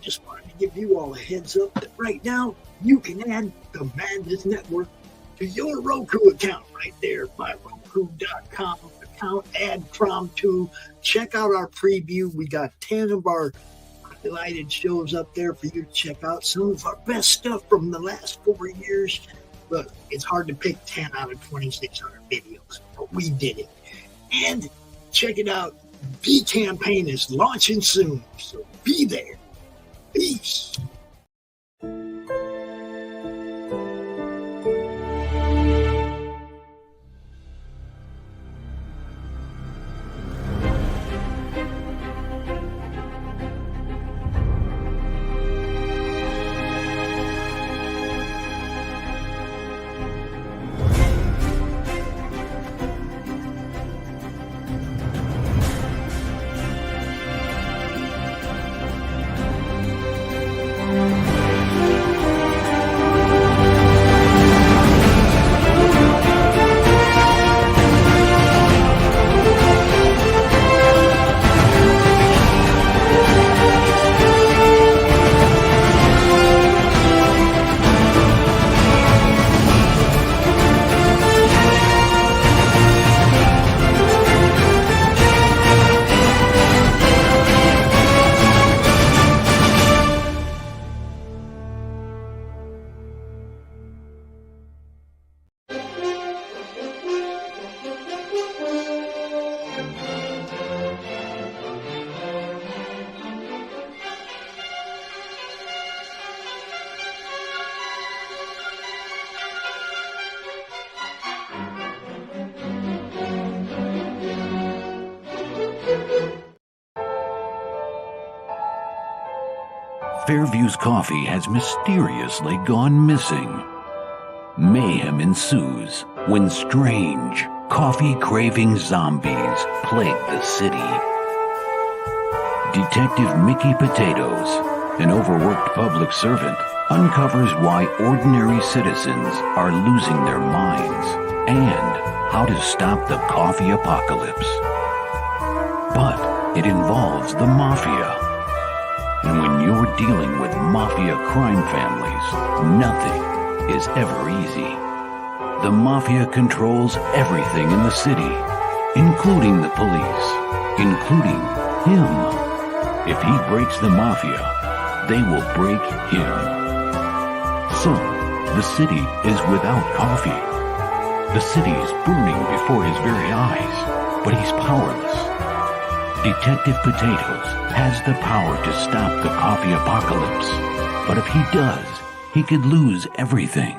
Just wanted to give you all a heads up that right now you can add the Madness Network to your Roku account right there by Roku.com account. Add Prom 2. Check out our preview. We got 10 of our highlighted shows up there for you to check out. Some of our best stuff from the last 4 years. Look, it's hard to pick 10 out of 2,600 videos, but we did it. And check it out. The campaign is launching soon, so be there. Peace. Fairview's coffee has mysteriously gone missing. Mayhem ensues when strange, coffee-craving zombies plague the city. Detective Mickey Potatoes, an overworked public servant, uncovers why ordinary citizens are losing their minds and how to stop the coffee apocalypse. But it involves the mafia. And when you're dealing with mafia crime families, nothing is ever easy. The mafia controls everything in the city, including the police, including him. If he breaks the mafia, they will break him. So, the city is without coffee. The city is burning before his very eyes, but he's powerless. Detective Potatoes has the power to stop the coffee apocalypse, but if he does, he could lose everything.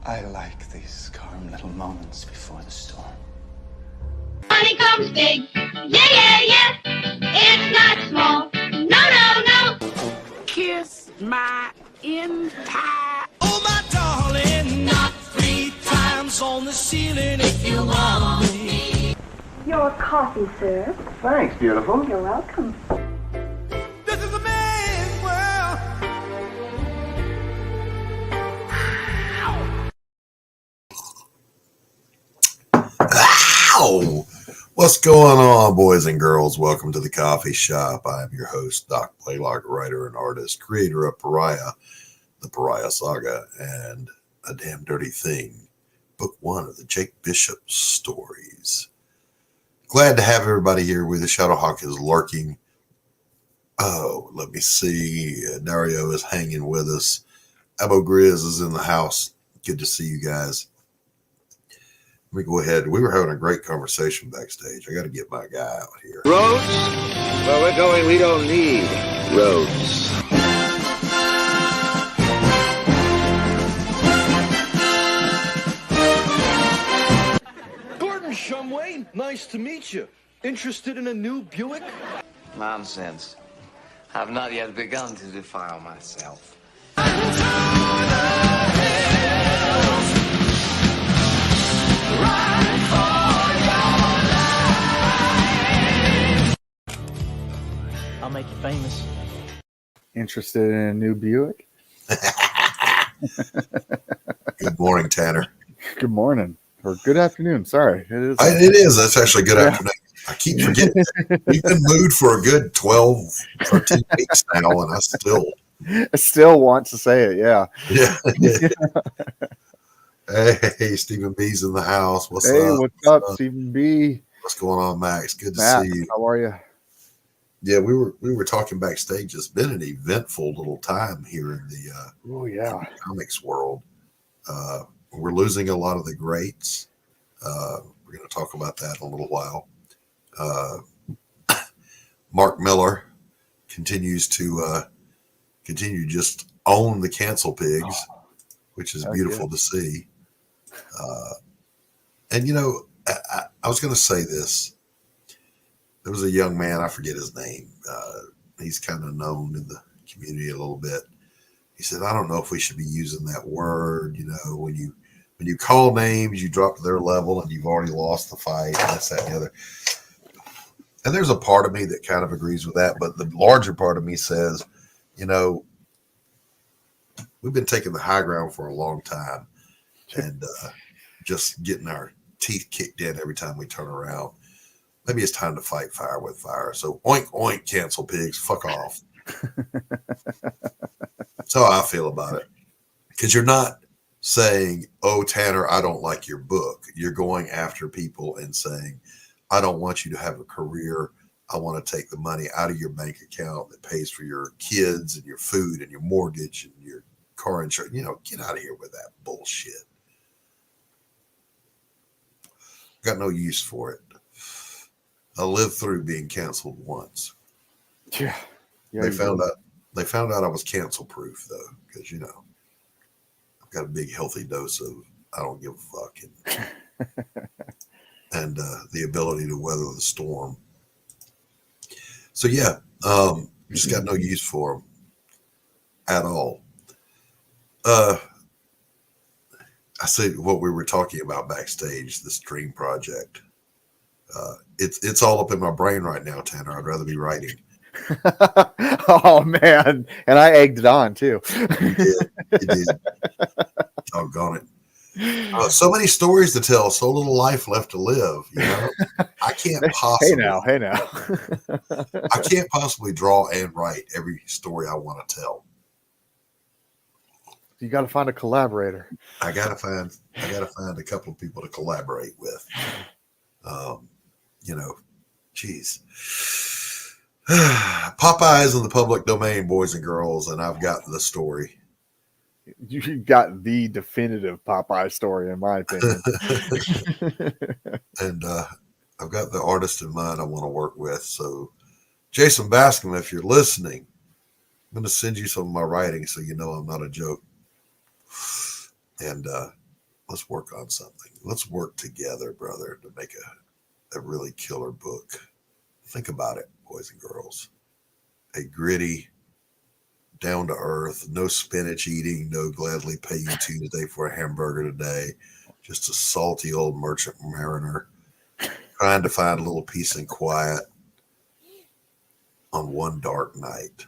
I like these calm little moments before the storm. Money comes big, yeah. It's not small, no. Kiss my entire. Oh, my darling, not 3 times on the ceiling if you want me. Your coffee, sir. Thanks, beautiful. You're welcome. This is a man's world. Ow! What's going on, boys and girls? Welcome to the coffee shop. I'm your host, Doc Blalock, writer and artist, creator of Pariah, the Pariah Saga, and A Damn Dirty Thing, book 1 of the Jake Bishop stories. Glad to have everybody here with us. Shadowhawk is lurking Oh, let me see. Dario is hanging with us. Abo Grizz is in the house. Good to see you guys. Let me go ahead. We were having a great conversation backstage. I got to get my guy out here. Roads? Where we're going, we don't need roads. Gordon Shumway, nice to meet you. Interested in a new Buick? Nonsense. I've not yet begun to defile myself. I'll make you famous. Interested in a new Buick? Good morning, Tanner. Good morning. Or good afternoon. Sorry. It is. That's actually good afternoon. I keep forgetting that. We've been moved for a good 12, 13 weeks now, and I still want to say it. Yeah. Hey, Stephen B's in the house. What's up? Hey, what's up, Stephen B? What's going on, Max? Good to Matt, see you. How are you? Yeah, we were talking backstage. It's been an eventful little time here in the comics world. We're losing a lot of the greats. We're going to talk about that in a little while. Mark Miller continues to just own the cancel pigs, which is beautiful to see. And I was going to say this. There was a young man, I forget his name. He's kind of known in the community a little bit. He said, "I don't know if we should be using that word. When you call names, you drop to their level, and you've already lost the fight. And this, that, and the other." And there's a part of me that kind of agrees with that, but the larger part of me says, we've been taking the high ground for a long time, and just getting our teeth kicked in every time we turn around. Maybe it's time to fight fire with fire. So oink, oink, cancel pigs, fuck off. That's how I feel about it. Because you're not saying, "Oh, Tanner, I don't like your book." You're going after people and saying, "I don't want you to have a career. I want to take the money out of your bank account that pays for your kids and your food and your mortgage and your car insurance. Get out of here with that bullshit." Got no use for it. I lived through being canceled once. Yeah. They found out I was cancel proof though, because I've got a big healthy dose of I don't give a fuck and the ability to weather the storm. So just got no use for them at all. I said what we were talking about backstage, this dream project. It's all up in my brain right now, Tanner. I'd rather be writing. Oh man, and I egged it on too. You did. Doggone it. So many stories to tell, so little life left to live. I can't possibly. Hey now. I can't possibly draw and write every story I want to tell. You got to find a collaborator. I got to find a couple of people to collaborate with. Geez. Popeye's in the public domain, boys and girls, and I've got the story. You got the definitive Popeye story, in my opinion. And I've got the artist in mind I want to work with. So, Jason Bascom, if you're listening, I'm going to send you some of my writing so you know I'm not a joke. And let's work on something. Let's work together, brother, to make a really killer book. Think about it, boys and girls. A gritty, down to earth, no spinach eating, no gladly pay you Tuesday for a hamburger today. Just a salty old merchant mariner trying to find a little peace and quiet on one dark night.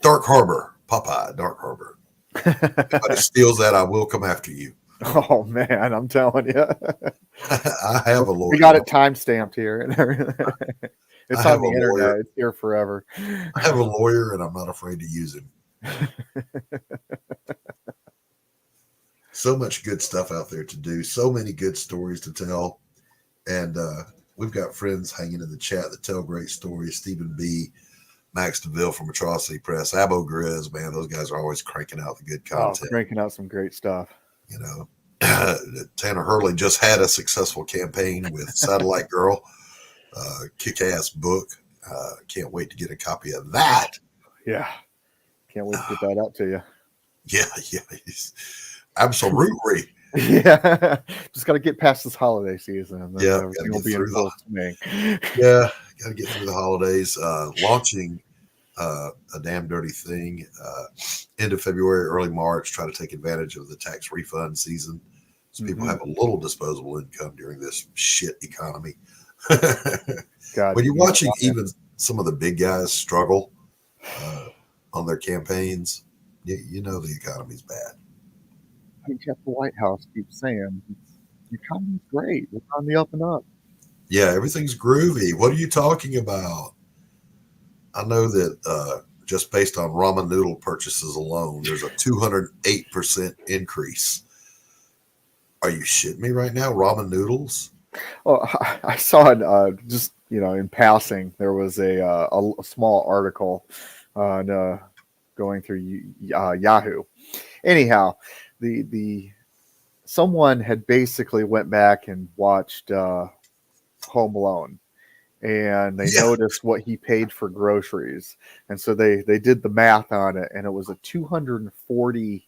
Dark Harbor, Popeye, Dark Harbor. If anybody steals that, I will come after you. Oh man, I'm telling you. I have a lawyer. We got it time stamped here and everything. It's on the internet. Lawyer. It's here forever. I have a lawyer, and I'm not afraid to use him. So much good stuff out there to do. So many good stories to tell. And we've got friends hanging in the chat that tell great stories. Stephen B., Max Devill from Atrocity Press, Abo Grizz, man, those guys are always cranking out the good content. Cranking out some great stuff. You know, Tanner Hurley just had a successful campaign with Satellite Girl, kick-ass book. Can't wait to get a copy of that. Yeah, can't wait to get that out to you. Yeah, absolutely. Yeah, just got to get past this holiday season, and then everything will be in full swing. Yeah, got to get through the holidays. Launching a damn dirty thing end of February, early March. Try to take advantage of the tax refund season, so people have a little disposable income during this shit economy. When you're watching even some of the big guys struggle on their campaigns, you know the economy's bad. The White House keeps saying the economy's great. It's on the up and up. Yeah, everything's groovy. What are you talking about? I know that just based on ramen noodle purchases alone, there's a 208% increase. Are you shitting me right now? Ramen noodles? Well, I saw it just in passing. There was a small article on going through Yahoo. Anyhow, the someone had basically went back and watched Home Alone, and they noticed what he paid for groceries, and so they did the math on it, and it was a 240%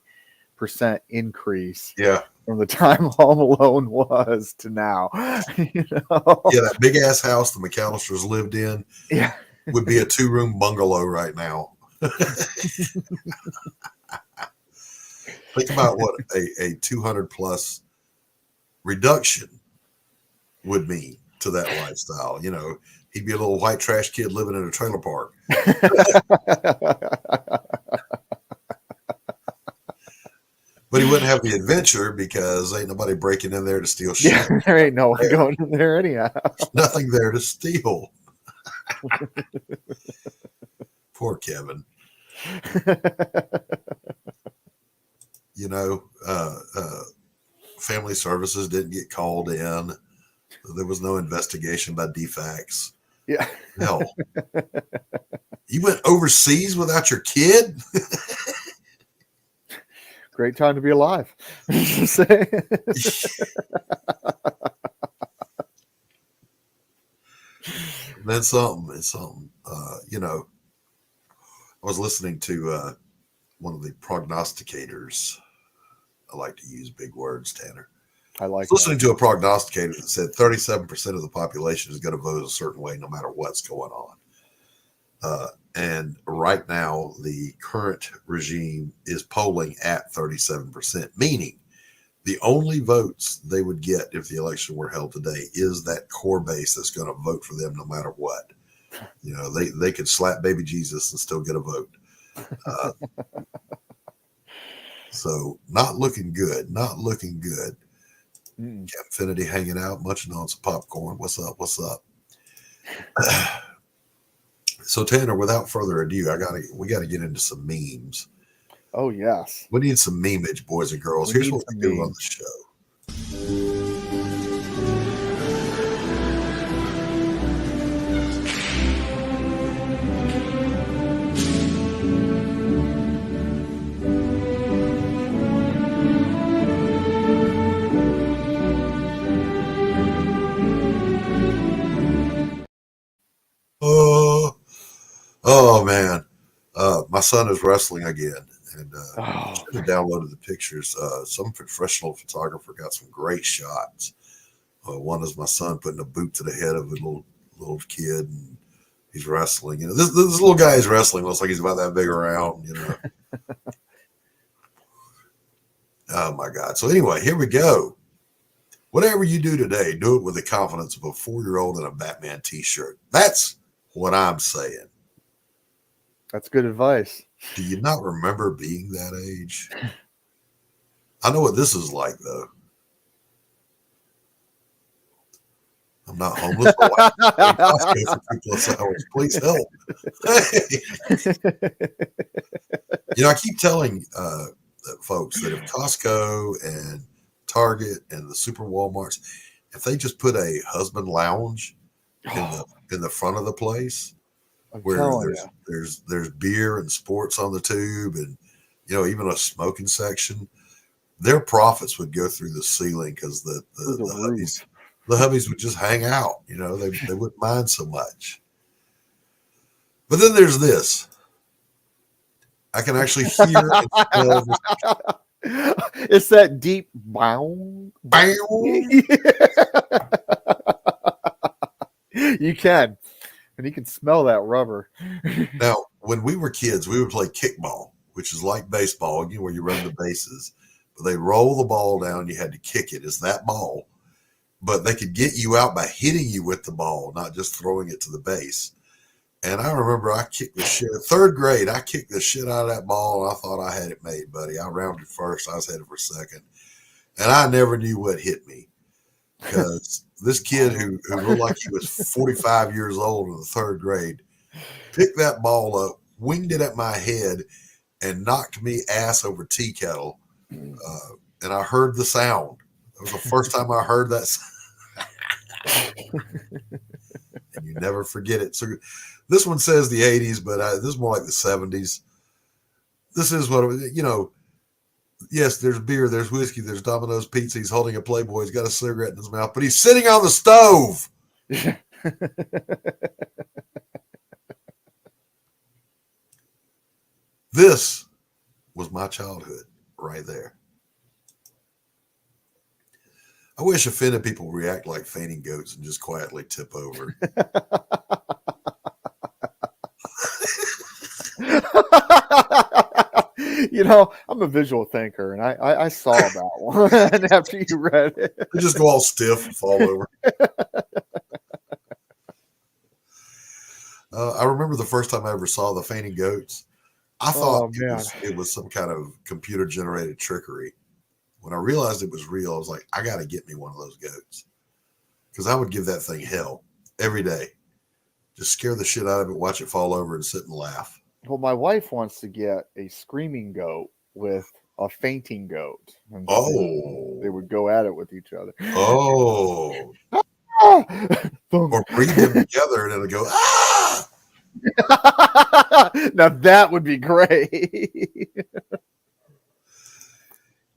increase. Yeah. From the time Home Alone was to now. Yeah, that big ass house the McAllisters lived in would be a 2-room bungalow right now. Think about what a 200 plus reduction would mean to that lifestyle. He'd be a little white trash kid living in a trailer park. But he wouldn't have the adventure because ain't nobody breaking in there to steal shit. Yeah, there ain't no one going in there anyhow. There's nothing there to steal. Poor Kevin. Family services didn't get called in. There was no investigation by DFACS. Yeah. Hell. You went overseas without your kid? Great time to be alive. Then something. It's something. I was listening to one of the prognosticators. I like to use big words, Tanner. I like listening to a prognosticator that said 37% of the population is going to vote a certain way no matter what's going on. And right now, the current regime is polling at 37%, meaning the only votes they would get if the election were held today is that core base that's going to vote for them no matter what. They could slap baby Jesus and still get a vote. So not looking good. Not looking good. Capfinity hanging out, munching on some popcorn. What's up? What's up? So Tanner, without further ado, we gotta get into some memes. Oh yes. We need some memeage, boys and girls. Here's what we do on the show. Oh man, my son is wrestling again, and I should have downloaded the pictures. Some professional photographer got some great shots. One is my son putting a boot to the head of a little kid, and he's wrestling. This little guy is wrestling. Looks like he's about that big around. Oh my God! So anyway, here we go. Whatever you do today, do it with the confidence of a 4-year-old in a Batman T-shirt. That's what I'm saying. That's good advice. Do you not remember being that age? I know what this is like, though. I'm not homeless. For 2+ hours. Please help. I keep telling folks that if Costco and Target and the super Walmarts, if they just put a husband lounge in the front of the place, where there's beer and sports on the tube, and even a smoking section, their profits would go through the ceiling because the hubbies would just hang out. They wouldn't mind so much. But then there's this. I can actually hear and smell. It's that deep bow. You can. And you can smell that rubber. Now, when we were kids, we would play kickball, which is like baseball, where you run the bases. But they roll the ball down. You had to kick it. It's that ball. But they could get you out by hitting you with the ball, not just throwing it to the base. And I remember I kicked the shit. 3rd grade, I kicked the shit out of that ball, and I thought I had it made, buddy. I rounded first. I was headed for second. And I never knew what hit me. Because this kid who looked like he was 45 years old in the 3rd grade picked that ball up, winged it at my head, and knocked me ass over tea kettle. And I heard the sound. It was the first time I heard that sound. And you never forget it. So this one says the 80s, but this is more like the 70s. This is what, yes, there's beer, there's whiskey, there's Domino's pizza. He's holding a Playboy. He's got a cigarette in his mouth, but he's sitting on the stove. This was my childhood right there. I wish offended people react like fainting goats and just quietly tip over. I'm a visual thinker, and I saw that one after you read it. They just go all stiff and fall over. I remember the first time I ever saw the fainting goats. I thought it was some kind of computer-generated trickery. When I realized it was real, I was like, I got to get me one of those goats. Because I would give that thing hell every day. Just scare the shit out of it, watch it fall over, and sit and laugh. Well, my wife wants to get a screaming goat with a fainting goat. And they would go at it with each other. Oh. Or breed them together and it'll go, ah! Now that would be great.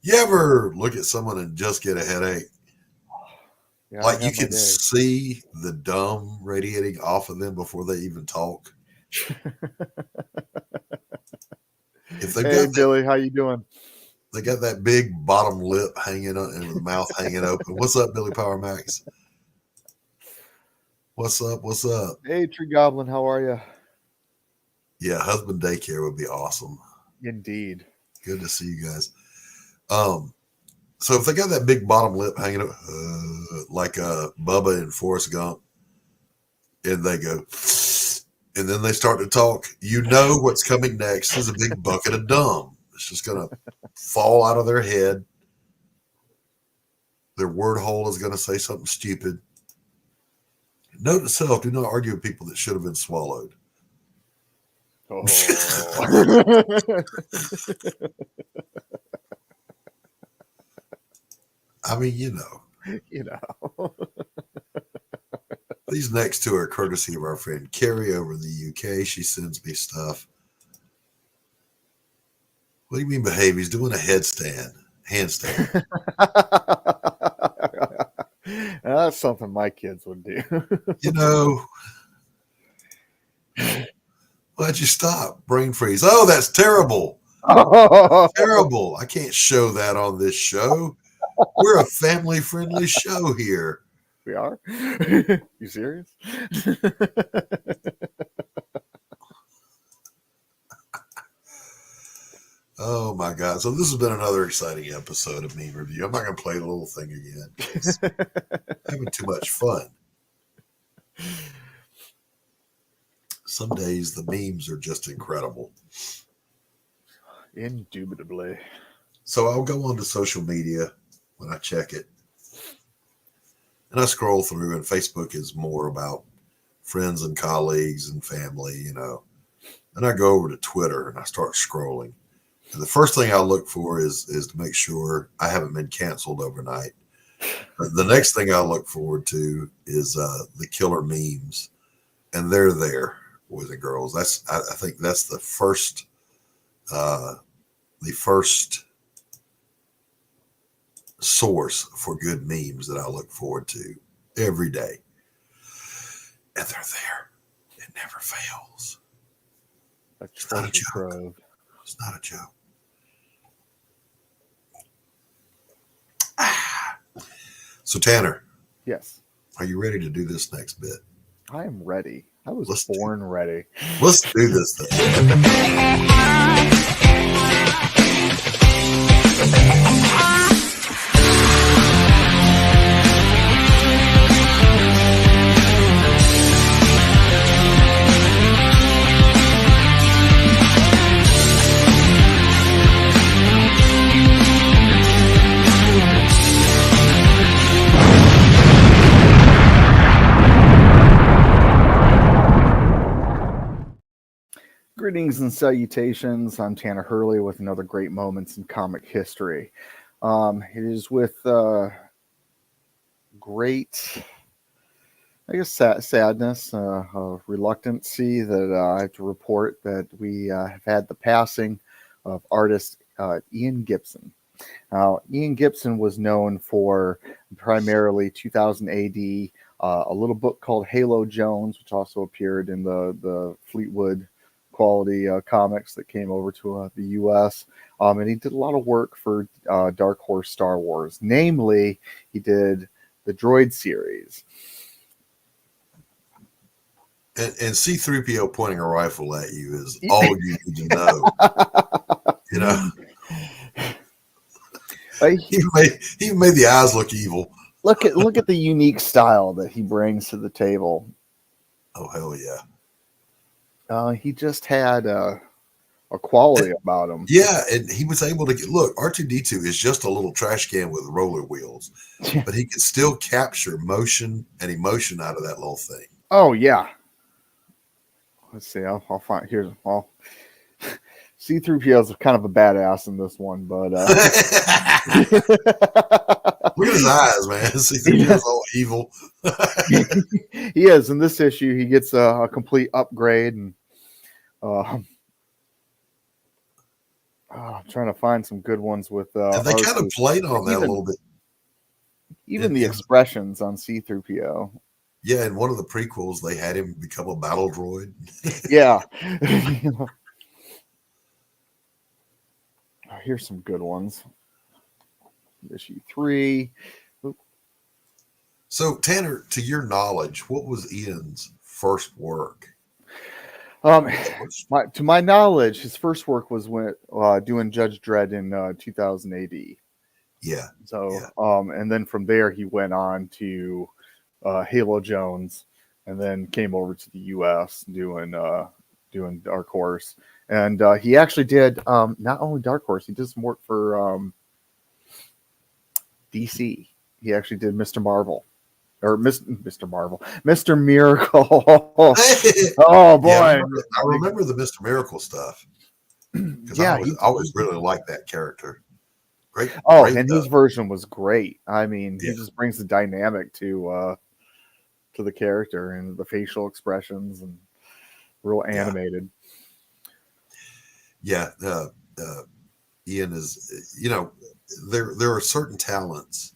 You ever look at someone and just get a headache? Yeah, like you can see the dumb radiating off of them before they even talk. If they hey, Billy, how you doing? They got that big bottom lip hanging on and the mouth hanging open. What's up, Billy Power Max? What's up? What's up? Hey, Tree Goblin, how are you? Yeah, husband daycare would be awesome. Indeed. Good to see you guys. So if they got that big bottom lip hanging up, like Bubba and Forrest Gump, and they go, and then they start to talk, you know what's coming next is a big bucket of dumb. It's just going to fall out of their head. Their word hole is going to say something stupid. Note to self, do not argue with people that should have been swallowed. Oh. I mean, you know. These next two are courtesy of our friend Carrie over in the UK. She sends me stuff. What do you mean behave? He's doing a handstand. That's something my kids would do. Why'd you stop? Brain freeze. Oh, that's terrible. Terrible. I can't show that on this show. We're a family-friendly show here. We are? You serious? Oh my God. So this has been another exciting episode of Meme Review. I'm not going to play the little thing again. Having too much fun. Some days the memes are just incredible. Indubitably. So I'll go onto social media when I check it. And I scroll through, and Facebook is more about friends and colleagues and family, Then I go over to Twitter and I start scrolling. And the first thing I look for is to make sure I haven't been canceled overnight. The next thing I look forward to is the killer memes, and they're there, boys and girls. I think that's the first source for good memes that I look forward to every day, and they're there. It never fails. It's not a joke. It's not a joke. So Tanner, yes, are you ready to do this next bit? I am ready. I was born ready. Let's do this thing. Greetings and salutations. I'm Tanner Hurley with another great moments in comic history. It is with great, I guess, sadness, reluctancy that I have to report that we have had the passing of artist Ian Gibson. Now, Ian Gibson was known for primarily 2000 AD, a little book called Halo Jones, which also appeared in the Fleetwood quality comics that came over to the U.S. And he did a lot of work for Dark Horse Star Wars. Namely, he did the Droid series. And C-3PO pointing a rifle at you is all you need to know. You know, he made the eyes look evil. Look at the unique style that he brings to the table. Oh hell yeah! He just had a quality about him. Yeah, and he was able to look. R2-D2 is just a little trash can with roller wheels, but he could still capture motion and emotion out of that little thing. Oh yeah. Let's see. I'll find here's all. C-3PO is kind of a badass in this one, but look at his eyes, man. C-3PO is all evil. He is. In this issue, he gets a complete upgrade, and I'm trying to find some good ones with. And they kind of played on that a little bit. Even the expressions on C-3PO. Yeah, in one of the prequels, they had him become a battle droid. Yeah. Here's some good ones. Issue 3. So, Tanner, to your knowledge, what was Ian's first work? To my knowledge, his first work was when doing Judge Dredd in 2000 AD. Yeah. So, and then from there he went on to Halo Jones, and then came over to the U.S. doing Dark Horse. And he actually did not only Dark Horse, he did some work for DC. He actually did Mr. Marvel. Or Mr. Marvel. Mr. Miracle. Oh, boy. Yeah, I remember the Mr. Miracle stuff. Because I always really liked that character. Great. Oh, great, and his version was great. I mean, he just brings the dynamic to the character and the facial expressions and real animated. Yeah. Ian is, there are certain talents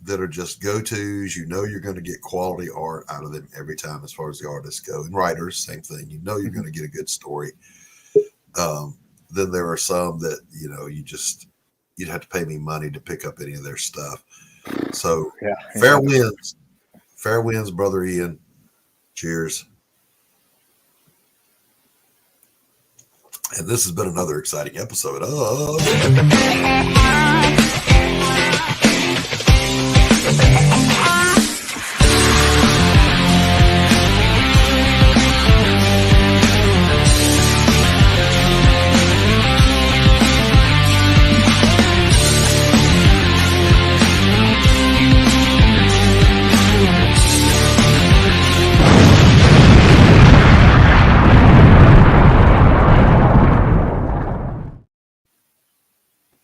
that are just go-tos. You're going to get quality art out of them every time as far as the artists go. And writers, same thing. You're going to get a good story. Then there are some that, you'd have to pay me money to pick up any of their stuff. So fair winds. Fair winds, brother Ian. Cheers. And this has been another exciting episode of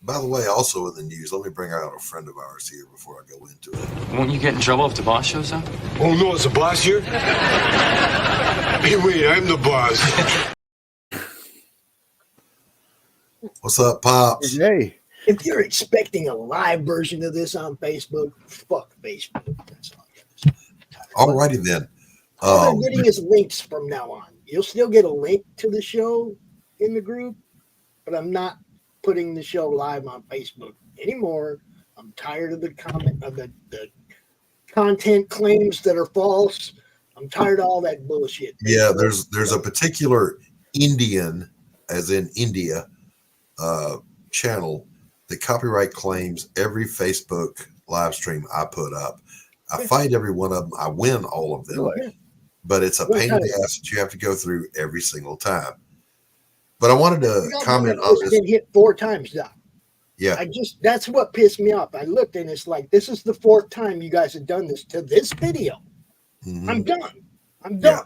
By the way, also in the news, let me bring out a friend of ours here before I go into it. Won't you get in trouble if the boss shows up? Oh, no, it's the boss here? Hey, wait, I'm the boss. What's up, Pops? Hey. If you're expecting a live version of this on Facebook, fuck Facebook. That's all I got to say. Alrighty then. All I'm getting is links from now on. You'll still get a link to the show in the group, but I'm not putting the show live on Facebook anymore. I'm tired of the content claims that are false. I'm tired of all that bullshit. Yeah, there's a particular Indian, as in India, channel that copyright claims every Facebook live stream I put up. I fight every one of them. I win all of them. Really? But it's a pain in the ass that you have to go through every single time. But I wanted to comment on this. Been hit 4 times, Doc. Yeah. That's what pissed me off. I looked and it's like, this is the 4th time you guys have done this to this video. Mm-hmm. I'm done.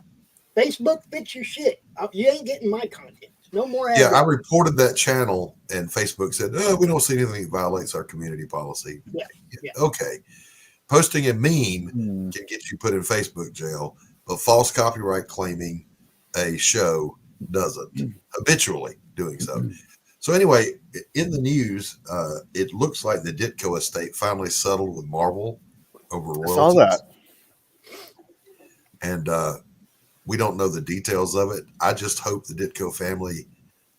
Facebook, fix your shit. You ain't getting my content. No more ads. Yeah, I reported that channel and Facebook said, oh, we don't see anything that violates our community policy. Yeah. Okay. Posting a meme can get you put in Facebook jail, but false copyright claiming a show doesn't, habitually doing so. So anyway, in the news, it looks like the Ditko estate finally settled with Marvel over royalties. I saw that. And we don't know the details of it. I just hope the Ditko family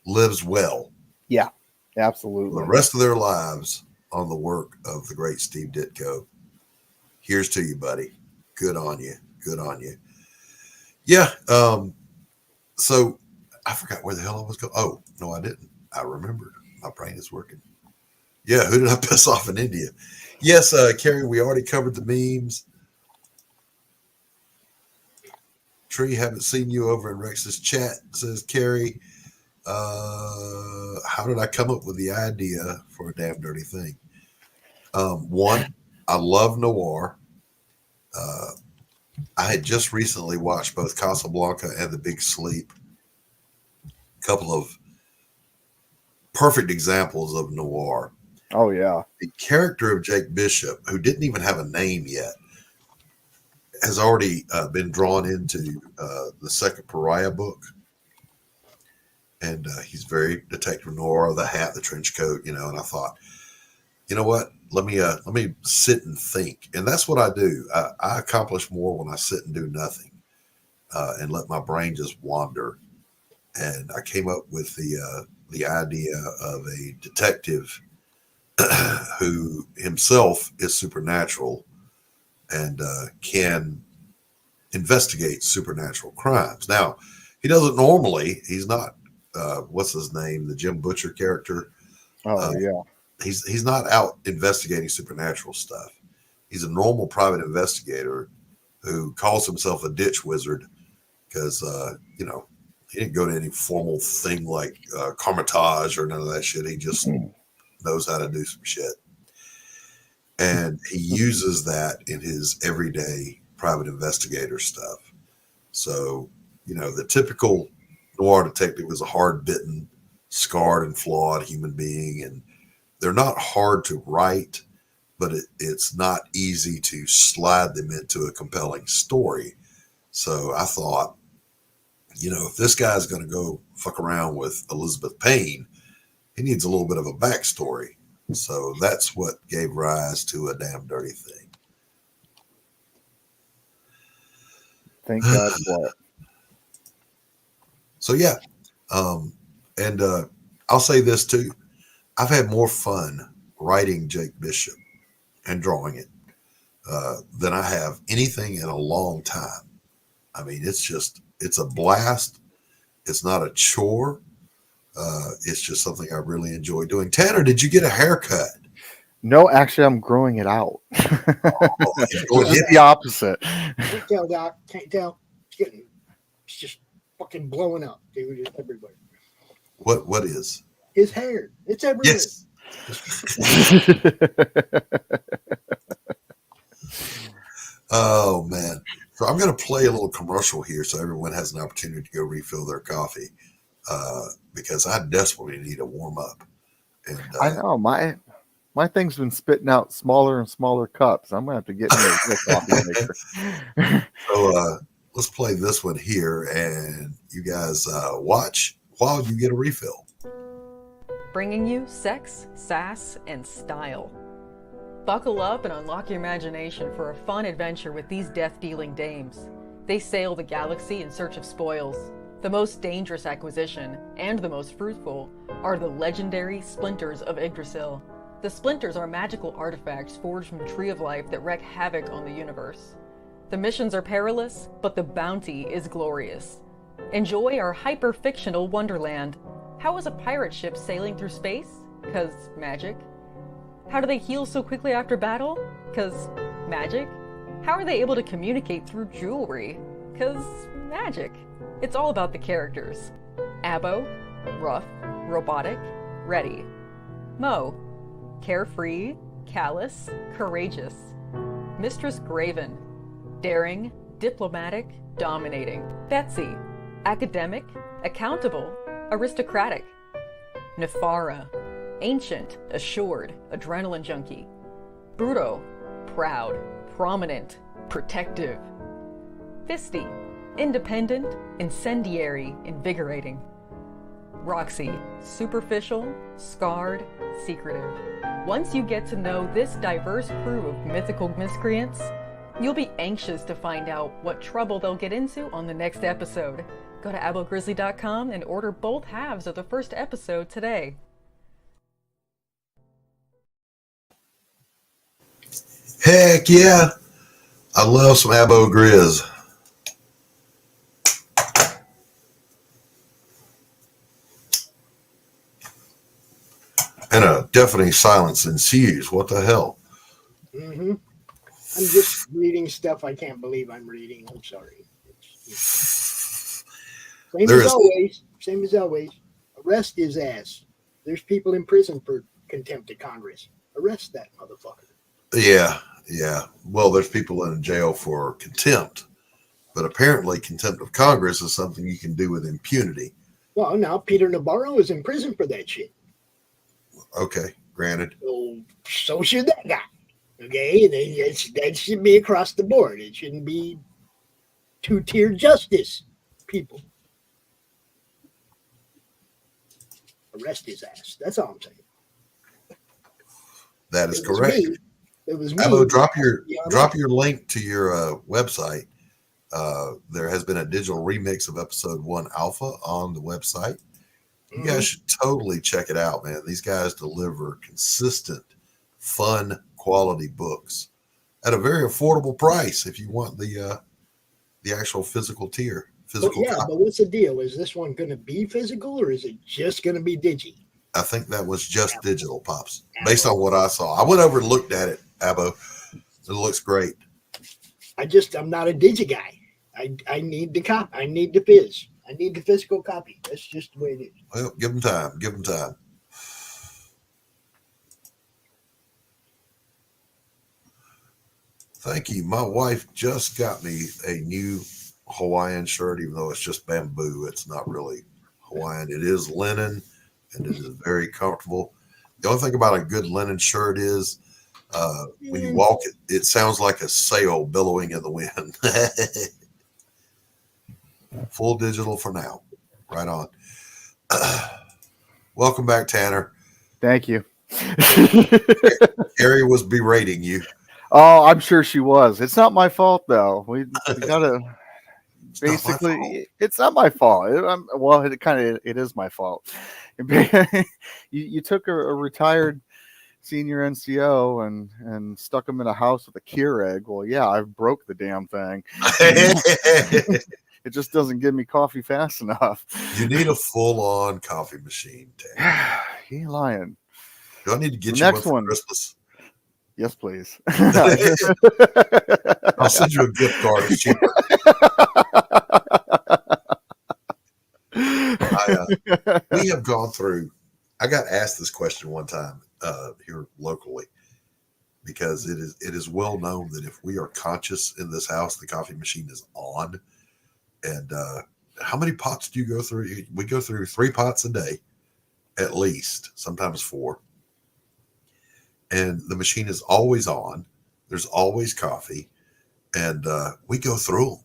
lives well. Yeah, absolutely. The rest of their lives on the work of the great Steve Ditko. Here's to you, buddy. Good on you. Good on you. Yeah. So I forgot where the hell I was going. Oh, no, I didn't. I remembered. My brain is working. Yeah. Who did I piss off in India? Yes, Carrie, we already covered the memes. Tree, haven't seen you over in Rex's chat, says Carrie. How did I come up with the idea for a damn dirty thing? One, I love noir. I had just recently watched both Casablanca and The Big Sleep. A couple of perfect examples of noir. Oh, yeah. The character of Jake Bishop, who didn't even have a name yet, has already been drawn into the second Pariah book. And he's very detective noir, the hat, the trench coat, and I thought, you know what? Let me sit and think. And that's what I do. I accomplish more when I sit and do nothing and let my brain just wander. And I came up with the idea of a detective who himself is supernatural and can investigate supernatural crimes. Now, he doesn't normally. He's not. What's his name? The Jim Butcher character. Oh, yeah. He's not out investigating supernatural stuff. He's a normal private investigator who calls himself a ditch wizard because he didn't go to any formal thing like Carmitage or none of that shit. He just knows how to do some shit. And he uses that in his everyday private investigator stuff. So, the typical noir detective is a hard-bitten, scarred and flawed human being. And they're not hard to write, but it's not easy to slide them into a compelling story. So I thought, if this guy's going to go fuck around with Elizabeth Payne, he needs a little bit of a backstory. So that's what gave rise to A Damn Dirty Thing. Thank God for it. So yeah. And I'll say this too. I've had more fun writing Jake Bishop and drawing it than I have anything in a long time. I mean, it's a blast. It's not a chore. It's just something I really enjoy doing. Tanner, did you get a haircut? No, actually, I'm growing it out. It's the opposite. Can't tell, Doc. Can't tell. It's just fucking blowing up, dude. It's everywhere. What is? His hair. It's everywhere. Yes. Oh, man. So I'm going to play a little commercial here so everyone has an opportunity to go refill their coffee because I desperately need a warm up. And I know my thing's been spitting out smaller and smaller cups. I'm gonna have to get me a real coffee maker. So let's play this one here, and you guys watch while you get a refill. Bringing you sex, sass, and style. Buckle up and unlock your imagination for a fun adventure with these death-dealing dames. They sail the galaxy in search of spoils. The most dangerous acquisition, and the most fruitful, are the legendary Splinters of Yggdrasil. The Splinters are magical artifacts forged from the Tree of Life that wreak havoc on the universe. The missions are perilous, but the bounty is glorious. Enjoy our hyper-fictional wonderland. How is a pirate ship sailing through space? 'Cause magic. How do they heal so quickly after battle? 'Cause magic. How are they able to communicate through jewelry? 'Cause magic. It's all about the characters. Abo, rough, robotic, ready. Mo, carefree, callous, courageous. Mistress Graven, daring, diplomatic, dominating. Betsy, academic, accountable, aristocratic. Nefara, ancient, assured, adrenaline junkie. Bruto, proud, prominent, protective. Fisty, independent, incendiary, invigorating. Roxy, superficial, scarred, secretive. Once you get to know this diverse crew of mythical miscreants, you'll be anxious to find out what trouble they'll get into on the next episode. Go to abogrizzly.com and order both halves of the first episode today. Heck yeah. I love some Abo Grizz. And a deafening silence ensues. What the hell? Mm-hmm. I'm just reading stuff I can't believe I'm reading. I'm sorry. Same as always. Arrest his ass. There's people in prison for contempt of Congress. Arrest that motherfucker. Yeah. Well, there's people in jail for contempt, but apparently contempt of Congress is something you can do with impunity. Well, now Peter Navarro is in prison for that shit. Okay, granted. So should that guy. Okay, that should be across the board. It shouldn't be two-tier justice, people. Arrest his ass. That's all I'm saying. That is correct. It was me. Abo, drop your link to your website. There has been a digital remix of episode 1 alpha on the website. You guys should totally check it out, man. These guys deliver consistent, fun, quality books at a very affordable price if you want the actual physical tier. But what's the deal? Is this one going to be physical or is it just going to be digi? I think that was just digital, Pops, based on what I saw. I went over and looked at it, Abo. It looks great. I'm not a digi guy. I need the copy. I need the fizz. I need the physical copy. That's just the way it is. Well, give them time. Give them time. Thank you. My wife just got me a new Hawaiian shirt, even though it's just bamboo. It's not really Hawaiian. It is linen, and it is very comfortable. The only thing about a good linen shirt is when you walk, it sounds like a sail billowing in the wind. Full digital for now. Right on. Welcome back, Tanner. Thank you. Carrie was berating you. Oh, I'm sure she was. It's not my fault, though. We gotta basically. It's not my fault. It is my fault. You took a retired senior NCO and stuck him in a house with a Keurig. Well, yeah, I broke the damn thing. It just doesn't give me coffee fast enough. You need a full-on coffee machine, Tanner. You ain't lying. Do I need to get you one for Christmas? Yes, please. I'll send you a gift card. It's cheaper. We have gone through. I got asked this question one time here locally because it is well known that if we are conscious in this house, the coffee machine is on. And how many pots do you go through? We go through 3 pots a day. at least, sometimes 4. And the machine is always on. There's always coffee. And we go through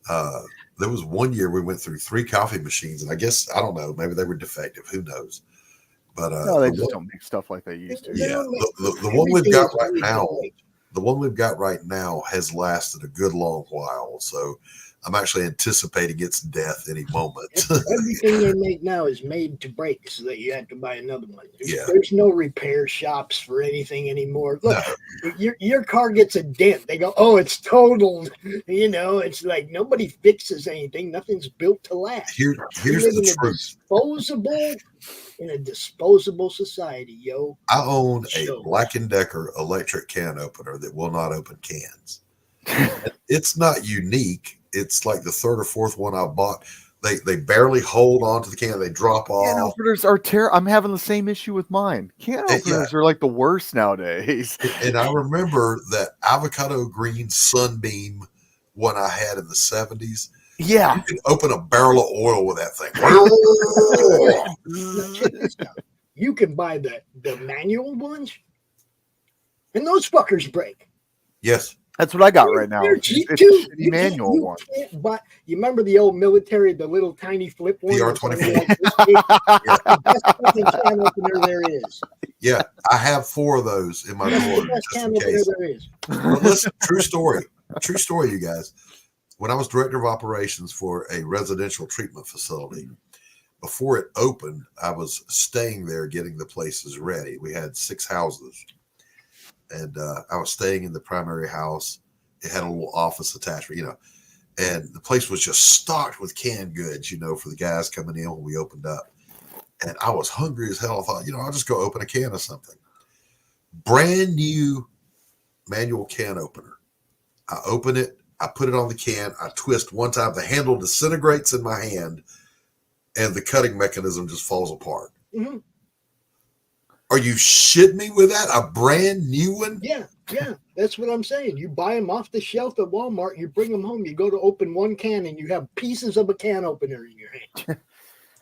them. There was one year we went through 3 coffee machines. And I guess, I don't know, maybe they were defective. Who knows? But no, they just don't make stuff like they used to. Yeah. The one we've got right now, the one we've got right now has lasted a good long while. So I'm actually anticipating its death any moment. Everything they make now is made to break, so that you have to buy another one. There's no repair shops for anything anymore. Look, your car gets a dent. They go, oh, it's totaled. You know, it's like nobody fixes anything. Nothing's built to last. Here's the truth. In a disposable society, yo. I own a Black & Decker electric can opener that will not open cans. It's not unique. It's like the 3rd or 4th one I bought. They barely hold onto the can. They drop off. Can openers are terrible. I'm having the same issue with mine. Can openers are like the worst nowadays. And I remember that avocado green Sunbeam one I had in the 70s. Yeah. You can open a barrel of oil with that thing. You can buy the manual ones, and those fuckers break. Yes. That's what I got right now. It's a shitty manual one. But you remember the old military, the little tiny flip one? The R-24. The best fucking can opener there is. Yeah, I have 4 of those in my drawer just in case. There is. But listen, true story, you guys. When I was director of operations for a residential treatment facility, before it opened, I was staying there getting the places ready. We had 6 houses, and I was staying in the primary house. It had a little office attachment, and the place was just stocked with canned goods, for the guys coming in when we opened up. And I was hungry as hell. I thought, I'll just go open a can of something. Brand new manual can opener. I open it. I put it on the can. I twist one time. The handle disintegrates in my hand, and the cutting mechanism just falls apart. Mm-hmm. Are you shitting me with that? A brand new one? Yeah. That's what I'm saying. You buy them off the shelf at Walmart. You bring them home. You go to open one can, and you have pieces of a can opener in your hand.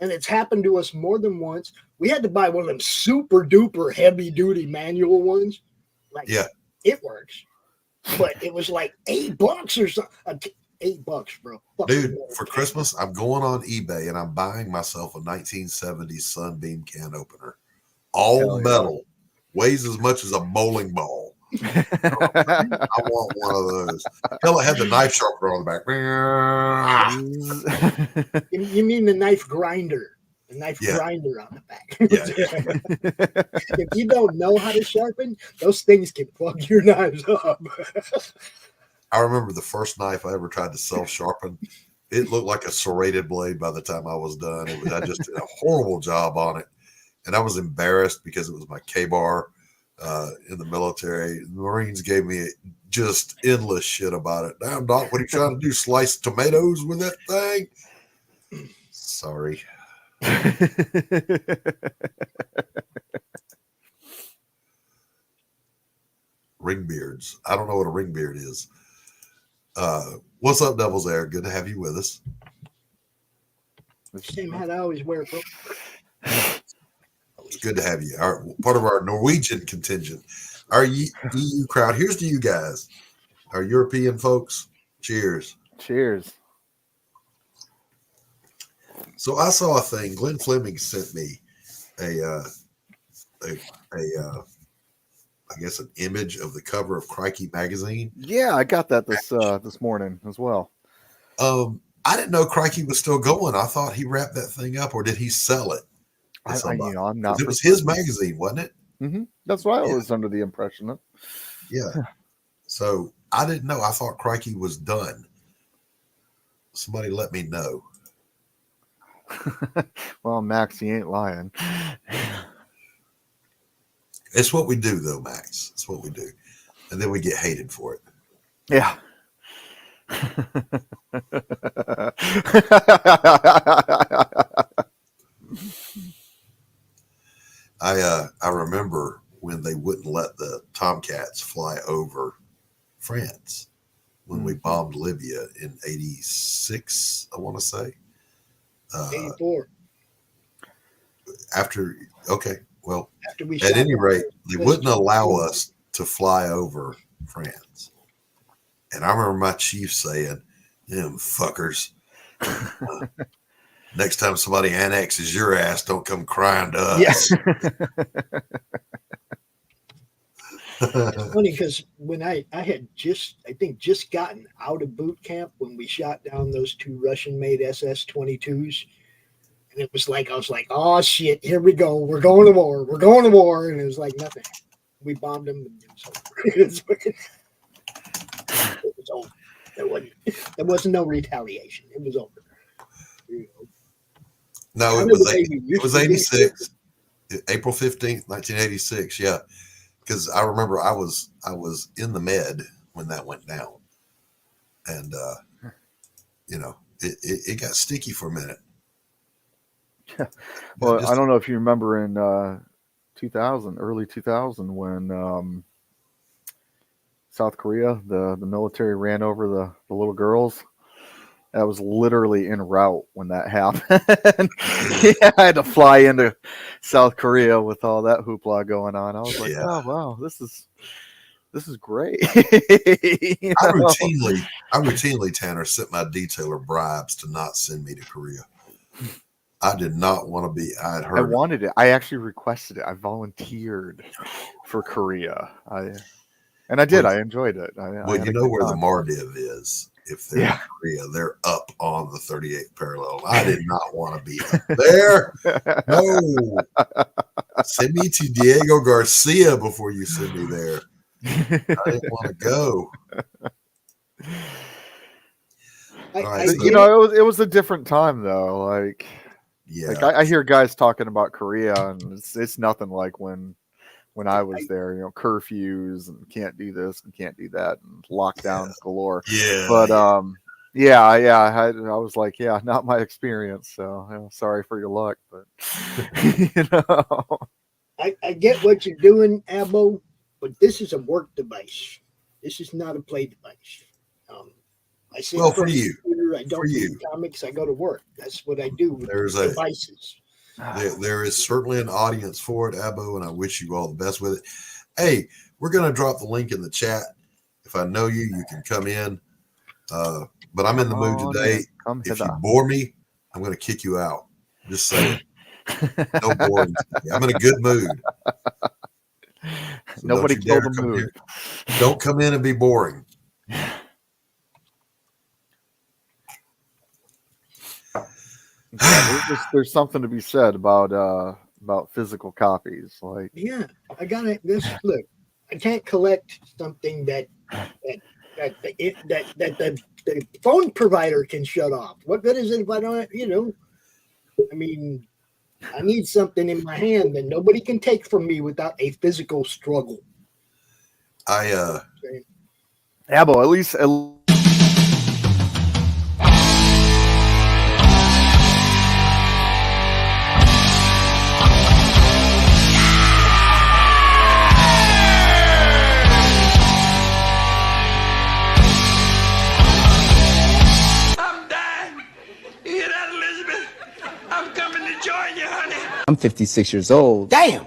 And it's happened to us more than once. We had to buy one of them super duper heavy duty manual ones. It works. But it was like $8 or something. $8, bro. Dude, for Christmas, I'm going on eBay and I'm buying myself a 1970s Sunbeam can opener. All metal. Weighs as much as a bowling ball. I want one of those. Hell, it had the knife sharpener on the back. You mean the knife grinder? The knife grinder on the back. If you don't know how to sharpen, those things can plug your knives up. I remember the first knife I ever tried to self-sharpen. It looked like a serrated blade by the time I was done. I just did a horrible job on it. And I was embarrassed because it was my K-bar in the military. The Marines gave me just endless shit about it. Damn, Doc, what are you trying to do? Slice tomatoes with that thing? Sorry. Ringbeards. I don't know what a ringbeard is. What's up, Devil's Air? Good to have you with us. Same hat I always wear, bro. It's good to have you. Part of our Norwegian contingent. Our EU crowd. Here's to you guys. Our European folks. Cheers. Cheers. So I saw a thing. Glenn Fleming sent me I guess an image of the cover of Crikey magazine. Yeah, I got that this morning as well. I didn't know Crikey was still going. I thought he wrapped that thing up, or did he sell it? I'm not. It was his magazine, wasn't it? Mm-hmm. That's why I was under the impression of. Yeah. So I didn't know. I thought Crikey was done. Somebody let me know. Well, Max, he ain't lying. It's what we do, though, Max. It's what we do. And then we get hated for it. Yeah. I remember when they wouldn't let the Tomcats fly over France when we bombed Libya in 86, I want to say. 84. after, okay, well, After we at shot any down rate, they those wouldn't two allow shows. us to fly over France. And I remember my chief saying, them fuckers, next time somebody annexes your ass, don't come crying to us. Yes. It's funny because when I had just gotten out of boot camp when we shot down those 2 Russian-made SS-22s, and it was like I was like, "Oh shit, here we go. We're going to war. We're going to war," and it was like nothing. We bombed them. And it was over. It was over. There wasn't no retaliation. It was over. No, it was 86, April 15th, 1986. Yeah. Because I remember I was in the med when that went down, and it got sticky for a minute. Well, I don't know if you remember in early 2000, when South Korea, the military ran over the little girls. That was literally en route when that happened. Yeah, I had to fly into South Korea with all that hoopla going on. I was like, oh wow, this is great. I routinely, Tanner, sent my detailer bribes to not send me to Korea. I did not want to be. I wanted it. I actually requested it. I volunteered for Korea. I did. I enjoyed it. You know where the Mardiv is. If they're in Korea, they're up on the 38th parallel. I did not want to be up there. No. Send me to Diego Garcia before you send me there. I didn't want to go. It was a different time though. Like I hear guys talking about Korea, and it's nothing like when I was there, curfews and can't do this and can't do that and lockdowns galore. Yeah. But I was like, not my experience. So sorry for your luck, but I get what you're doing, Abbo, but this is a work device. This is not a play device. I sit for you. I don't read comics. I go to work. That's what I do with devices. There is certainly an audience for it, Abbo, and I wish you all the best with it. Hey, we're going to drop the link in the chat. If I know you, you can come in. But I'm in the mood today. If you bore me, I'm going to kick you out. Just saying. No boring. I'm in a good mood. So nobody killed the mood. Don't come in and be boring. There's something to be said about physical copies. Like, I got it. Look, I can't collect something that the phone provider can shut off. What good is it if I don't? I mean, I need something in my hand that nobody can take from me without a physical struggle. Abbo, at least. I'm 56 years old. Damn!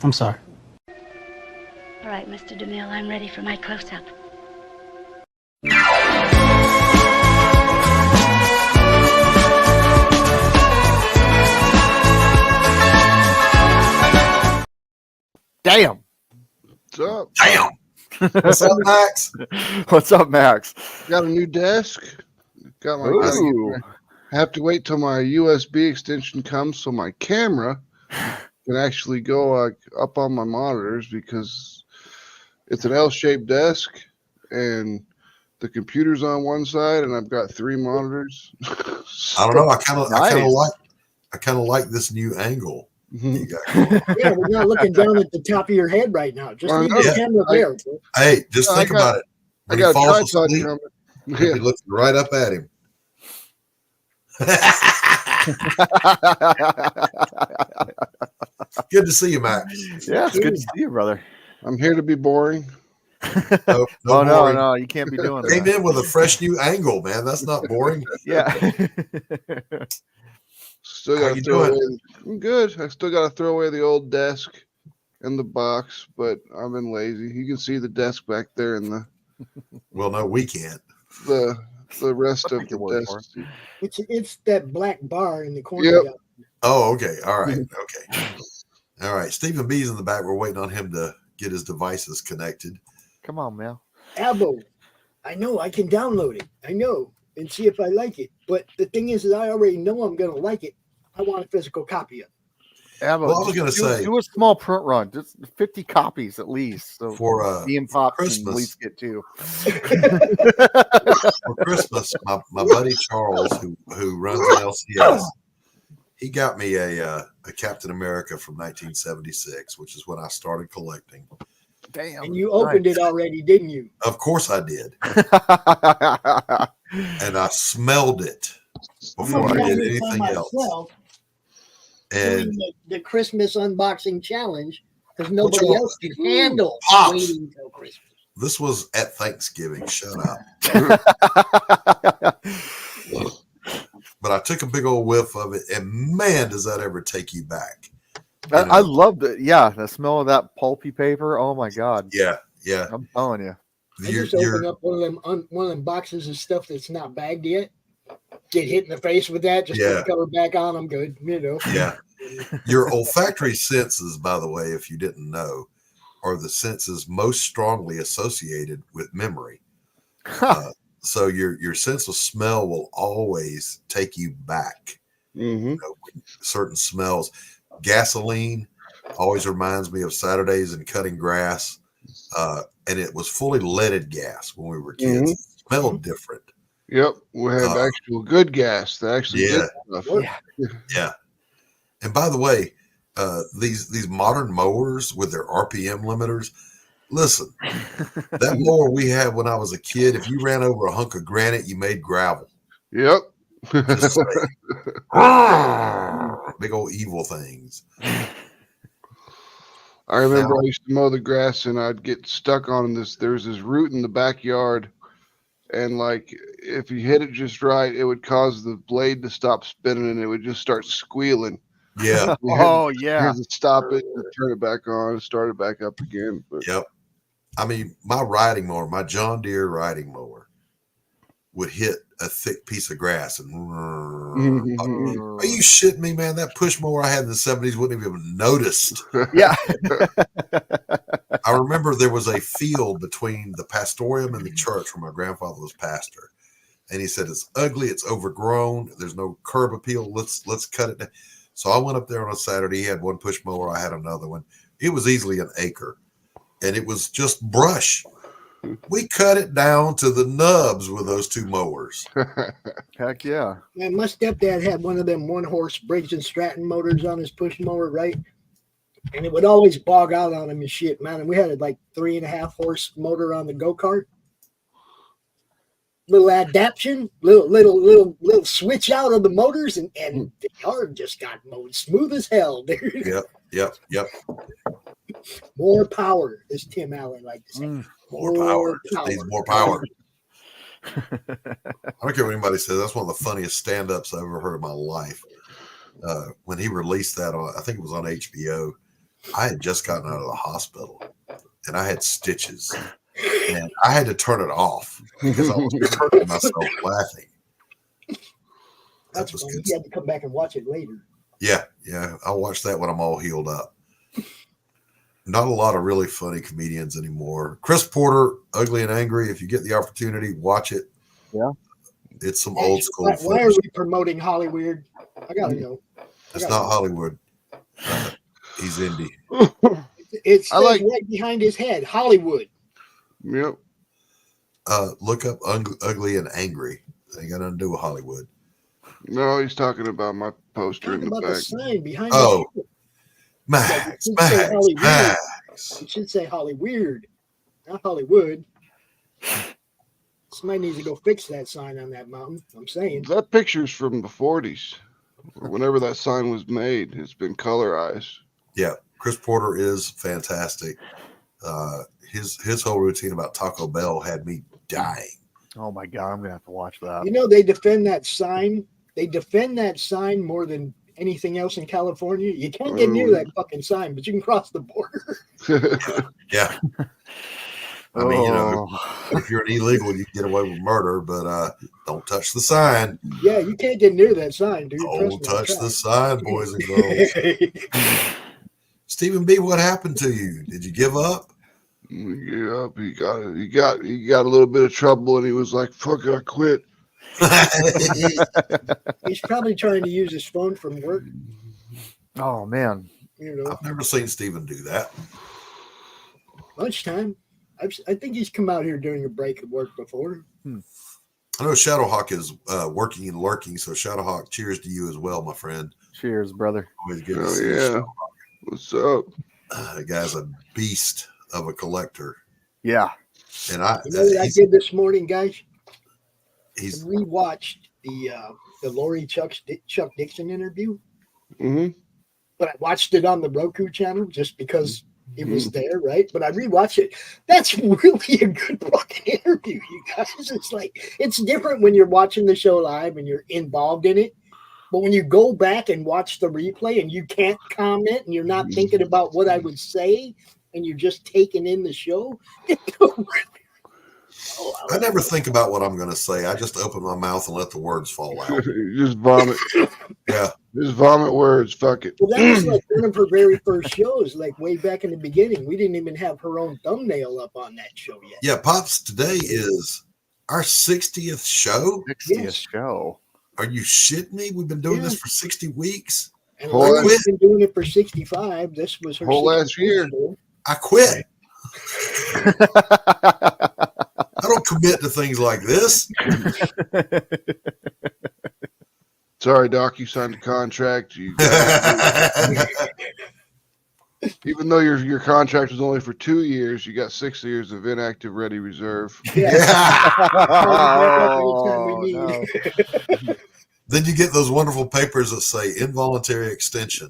I'm sorry. All right, Mr. DeMille, I'm ready for my close-up. Damn! What's up? Damn! What's up, Max? What's up, Max? Got a new desk. Got my. I have to wait till my USB extension comes so my camera can actually go up on my monitors, because it's an L-shaped desk and the computer's on one side and I've got 3 monitors. I don't know. I kind of like this new angle. You got yeah, we're not looking down at the top of your head right now. Just leave the camera there. Hey, just think about it. When I got he falls asleep, coming. you'll be looking right up at him. Good to see you, Max. Yeah, it's good to see you, brother. I'm here to be boring. No, you can't be doing that. Came in with a fresh new angle, man. That's not boring. Yeah. Still How got to you throw doing? away. I'm good. I still got to throw away the old desk and the box, but I've been lazy. You can see the desk back there and Well, no, we can't. the rest of the word for desk. It's that black bar in the corner. Yep. Oh, okay. All right. Okay. All right. Stephen B's in the back. We're waiting on him to get his devices connected. Come on, Mel. Albo, I know I can download it. I know, and see if I like it. But the thing is I already know I'm gonna like it. I want a physical copy of it. Yeah, Well, I was going to say, do a small print run, just 50 copies at least. So for Ian Pops Christmas. can at least get 2. For Christmas, my buddy Charles, who runs an LCS, he got me a Captain America from 1976, which is when I started collecting. Damn. And you opened it already, didn't you? Of course I did. And I smelled it before I did anything else. And the Christmas unboxing challenge, because nobody else can handle waiting until Christmas. This was at Thanksgiving. Shut up. But I took a big old whiff of it, and man, does that ever take you back. I loved it. Yeah, the smell of that pulpy paper. Oh my God. Yeah. I'm telling you. I just open up one of them boxes of stuff that's not bagged yet. Get hit in the face with that, just put the cover back on. I'm good, Yeah. Your olfactory senses, by the way, if you didn't know, are the senses most strongly associated with memory. So your sense of smell will always take you back. Certain smells. Gasoline always reminds me of Saturdays and cutting grass. And it was fully leaded gas when we were kids. It smelled different. Yep, we had actual good gas. That actually did stuff. Yeah. And by the way, these modern mowers with their RPM limiters, listen, that mower we had when I was a kid, if you ran over a hunk of granite, you made gravel. Yep. Just saying. Big old evil things. I remember I used to mow the grass and I'd get stuck on this. There was this root in the backyard. And like, if you hit it just right, it would cause the blade to stop spinning and it would just start squealing. Yeah. You had to stop it and turn it back on and start it back up again. But. Yep. I mean, my riding mower, my John Deere riding mower would hit a thick piece of grass and are you shitting me, man? That push mower I had in the 70s wouldn't have even noticed. Yeah. I remember there was a field between the pastorium and the church where my grandfather was pastor. And he said, it's ugly, it's overgrown, there's no curb appeal, let's cut it down. So I went up there on a Saturday. He had one push mower, I had another one. It was easily an acre. And it was just brush. We cut it down to the nubs with those two mowers. Heck yeah. Man, my stepdad had one of them 1-horse Briggs and Stratton motors on his push mower, right? And it would always bog out on him and shit, man. And we had a 3.5 horse motor on the go-kart. Little adaptation, little switch out of the motors, and the yard just got mowed smooth as hell, dude. Yep. More power, as Tim Allen liked to say. More power. Needs more power. I don't care what anybody says. That's one of the funniest stand-ups I've ever heard in my life. When he released that on, I think it was on HBO, I had just gotten out of the hospital and I had stitches and I had to turn it off because I was hurting myself laughing. That's funny. You had to come back and watch it later. Yeah. I'll watch that when I'm all healed up. Not a lot of really funny comedians anymore. Chris Porter, Ugly and Angry. If you get the opportunity, watch it. Yeah. It's some old school. Why are we promoting Hollywood? I gotta know. It's not Hollywood. He's indie. It's right behind his head. Hollywood. Yep. Look up Ugly and Angry. They ain't got nothing to do with Hollywood. No, he's talking about my poster in the back. The sign behind his head. Max. It should say Hollyweird, not Hollywood. Somebody needs to go fix that sign on that mountain. I'm saying that picture's from the 40s, or whenever that sign was made. It's been colorized. Yeah, Chris Porter is fantastic. His whole routine about Taco Bell had me dying. Oh my God, I'm gonna have to watch that. You know, they defend that sign They defend that sign more than anything else in California. You can't get near that fucking sign, but you can cross the border. Yeah. I mean, you know, if you're an illegal, you can get away with murder, but don't touch the sign. Yeah, you can't get near that sign, dude. Don't touch the sign, boys and girls. Stephen B., what happened to you? Did you give up? Yeah, he got a little bit of trouble, and he was like, "Fuck it, I quit." He's probably trying to use his phone from work. Oh man, You know, I've never seen Stephen do that. lunchtime. I think he's come out here during a break at work before. I know Shadowhawk is working and lurking, so Shadowhawk, cheers to you as well, my friend. Cheers, brother. Always good to see you. What's up? The guy's a beast of a collector. Yeah. And I, You know what I did this morning, guys? He's rewatched the Laurie Chuck Dixon interview. Mm-hmm. But I watched it on the Roku channel just because it was there, right? But I rewatched it. That's really a good fucking interview, you guys. It's like, it's different when you're watching the show live and you're involved in it. But when you go back and watch the replay and you can't comment and you're not thinking about what I would say and you're just taking in the show, I never think about what I'm going to say. I just open my mouth and let the words fall out. Just vomit. Yeah. Just vomit words. Fuck it. Well, that was like one of her very first shows, like way back in the beginning. We didn't even have her own thumbnail up on that show yet. Yeah, Pops, today is our 60th show. 60th show. Are you shitting me? We've been doing this for 60 weeks. And Laurie's been doing it for 65. This was her whole last year. I quit. I don't commit to things like this. Sorry, Doc. You signed a contract. Even though your contract was only for 2 years, you got 6 years of inactive ready reserve. Then you get those wonderful papers that say involuntary extension.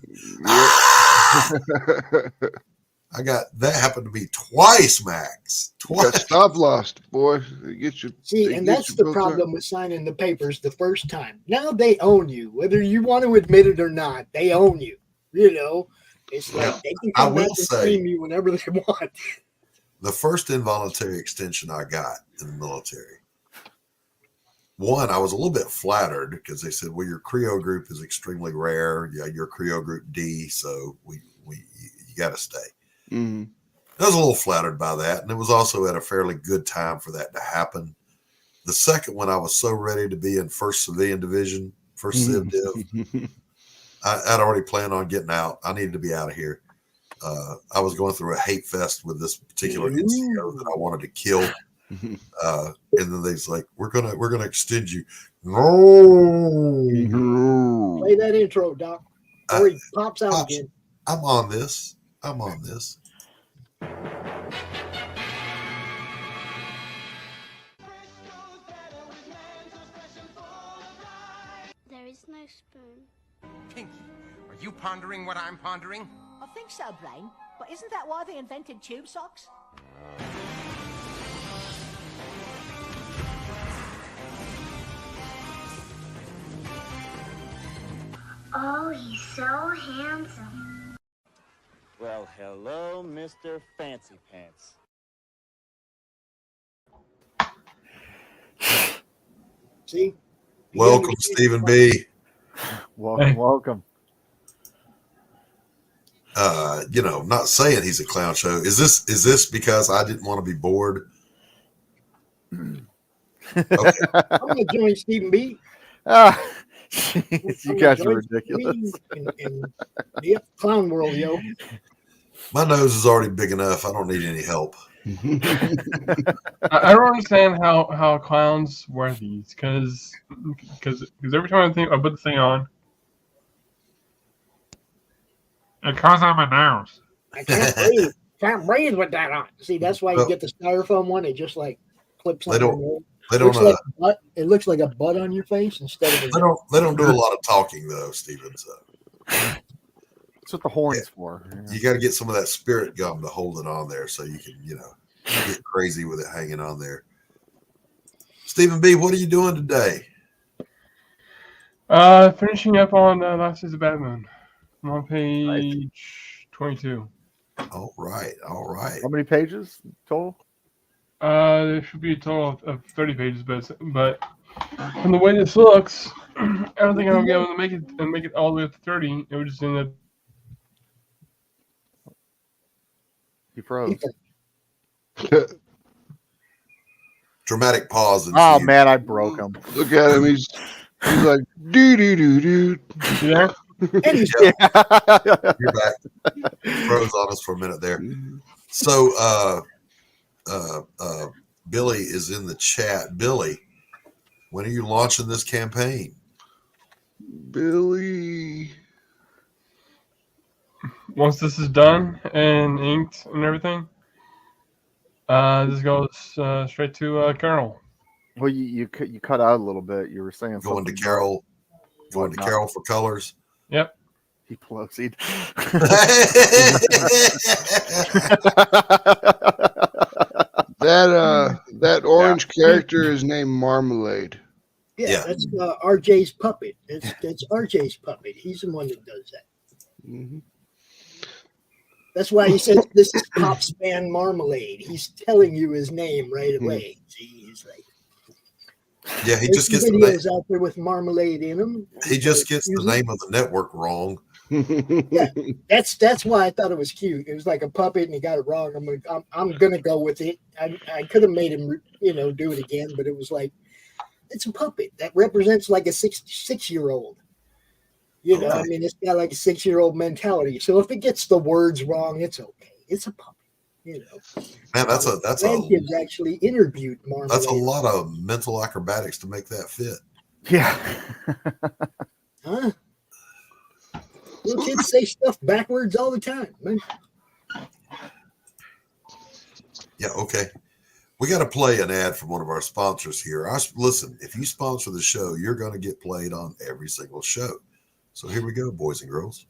I got that happened to me twice, Max. Twice. Stop loss, boy. Get you. See, and that's the problem with signing the papers the first time. Now they own you, whether you want to admit it or not. They own you. You know, it's like they can come back and claim you whenever they want. The first involuntary extension I got in the military. One, I was a little bit flattered because they said, "Well, your Creo group is extremely rare. Yeah, you're Creo group D, so you got to stay." Mm-hmm. I was a little flattered by that, and it was also at a fairly good time for that to happen. The second one, I was so ready to be in 1st Civilian Division, 1st Civ Div. I'd already planned on getting out. I needed to be out of here. I was going through a hate fest with this particular NCO that I wanted to kill. And then they's like, "We're gonna extend you." No. Play that intro, Doc. Or he pops out again. I'm on this. There is no spoon. Pinky, are you pondering what I'm pondering? I think so, Brain. But isn't that why they invented tube socks? Oh, he's so handsome. Well, hello, Mr. Fancy Pants. See? Welcome, Stephen B. Welcome. Not saying he's a clown show. Is this because I didn't want to be bored? Okay. I'm gonna join Stephen B. You guys are ridiculous. Yep, clown world, yo. My nose is already big enough. I don't need any help. I don't understand how clowns wear these because every time I put the thing on, it comes out my nose. I can't breathe. Can't breathe with that on. See, that's why you get the styrofoam one. It just like clips on your nose. They don't. It looks like a butt on your face instead of. They don't do a lot of talking though, Steven. So that's what the horn's for. Yeah. You got to get some of that spirit gum to hold it on there, so you can get crazy with it hanging on there. Stephen B., what are you doing today? Finishing up on Last Days of Batman. I'm on page 22. All right. How many pages total? There should be a total of 30 pages, but from the way this looks, I don't think I'm gonna be able to make it all the way up to 30. It would just end up. He froze. Dramatic pause. Oh man, I broke him. Look at him. He's like doo doo doo doo. Yeah. You're back. Froze on us for a minute there. So Billy is in the chat. Billy, when are you launching this campaign? Billy. Once this is done and inked and everything, this goes straight to Carol. Well, you cut out a little bit. You were saying Going to something Carol. Going to Carol for colors. Yep. He Pelosi'd. That orange character is named Marmalade. Yeah. That's RJ's puppet. That's RJ's puppet. He's the one that does that. Mm-hmm. That's why he says this is Popspan Marmalade. He's telling you his name right away. See, he's like, yeah, he just gets the videos name. out there with marmalade in them. He just gets the name of the network wrong. Yeah, that's why I thought it was cute. It was like a puppet, and he got it wrong. I'm gonna go with it. I could have made him, do it again, but it was like it's a puppet that represents like a 6-year-old. I mean, it's got like a 6-year-old mentality. So if it gets the words wrong, it's okay. It's a puppet. Man, that's a kids actually interviewed Marmalade. That's a lot of mental acrobatics to make that fit. Yeah. Huh? Little kids say stuff backwards all the time, man. Yeah, okay. We got to play an ad from one of our sponsors here. Listen, if you sponsor the show, you're going to get played on every single show. So here we go, boys and girls.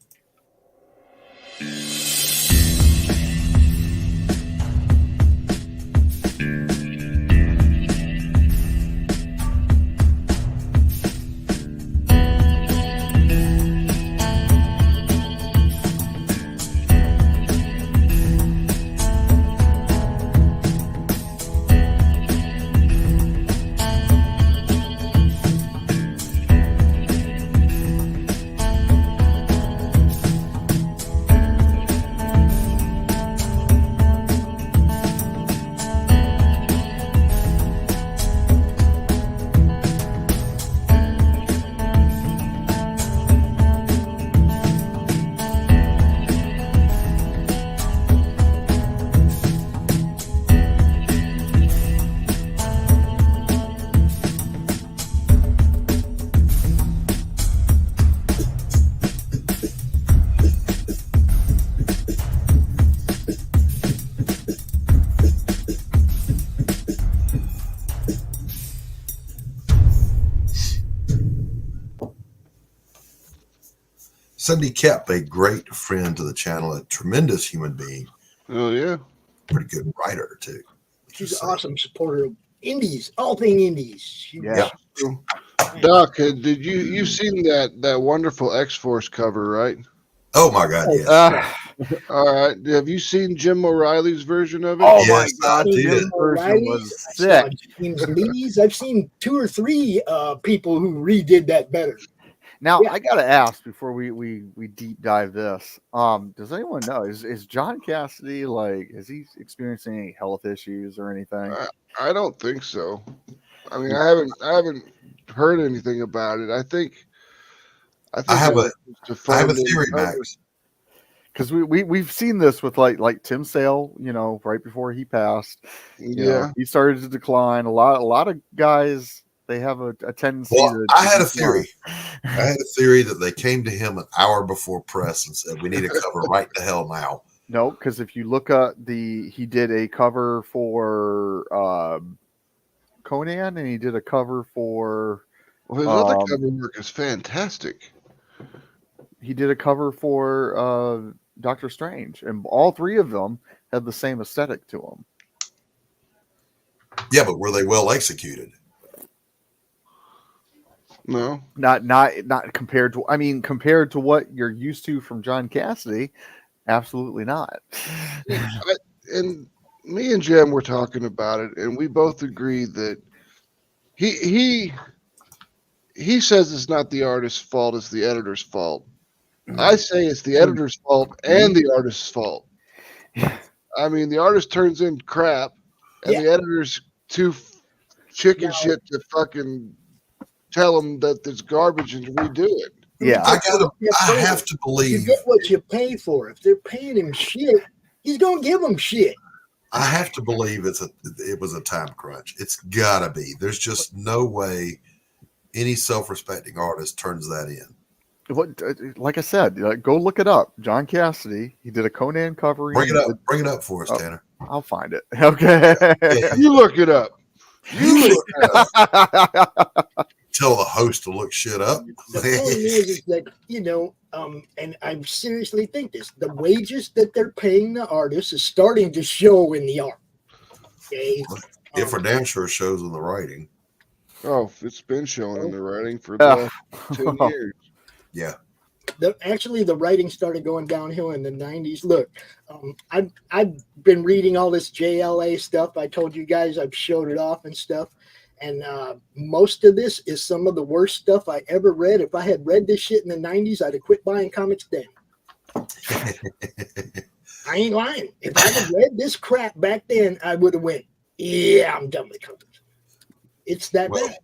Cindy Koepp, a great friend to the channel, a tremendous human being. Oh, yeah. Pretty good writer, too. She's an awesome supporter of indies, all thing indies. Yeah. Doc, did you've seen that wonderful X-Force cover, right? Oh, my God, yes. All right. Have you seen Jim O'Reilly's version of it? Oh, yes, my God. Jim version was sick. James Lee's. I've seen 2 or 3 people who redid that better. Now, I got to ask before we deep dive this. Does anyone know, is John Cassidy, is he experiencing any health issues or anything? I don't think so. I mean, I haven't heard anything about it. I think I have a theory, Max. Because we've seen this with like Tim Sale, right before he passed. He started to decline. A lot of guys, they have a tendency. Well, I had a theory. I had a theory that they came to him an hour before press and said, "We need a cover right the hell now." No, because if you look at he did a cover for Conan, and he did a cover for. Well, his other cover work is fantastic. He did a cover for Doctor Strange, and all 3 of them had the same aesthetic to them. Yeah, but were they well executed? No, not compared to. I mean, compared to what you're used to from John Cassidy, absolutely not. And me and Jem were talking about it, and we both agree that he says it's not the artist's fault; it's the editor's fault. I say it's the editor's fault and the artist's fault. I mean, the artist turns in crap, and the editor's too chicken shit to fucking tell them that there's garbage and redo it. Yeah, I have to believe you get what you pay for. If they're paying him shit, he's gonna give them shit. I have to believe it was a time crunch. It's gotta be. There's just no way any self-respecting artist turns that in. What, like I said, go look it up. John Cassidy. He did a Conan covering. Bring it up for us, Tanner. I'll find it. Okay. You look it up. You look it up. Tell the host to look shit up. The point is that, and I seriously think this, the wages that they're paying the artists is starting to show in the art. Okay. It for damn sure shows in the writing. Oh, it's been showing in the writing for the 10 years. Yeah. Actually, the writing started going downhill in the 90s. Look, I've been reading all this JLA stuff. I told you guys I've showed it off and stuff. And most of this is some of the worst stuff I ever read. If I had read this shit in the 90s, I'd have quit buying comics then. I ain't lying. If I had read this crap back then, I would have went, yeah, I'm done with comics. It's that bad.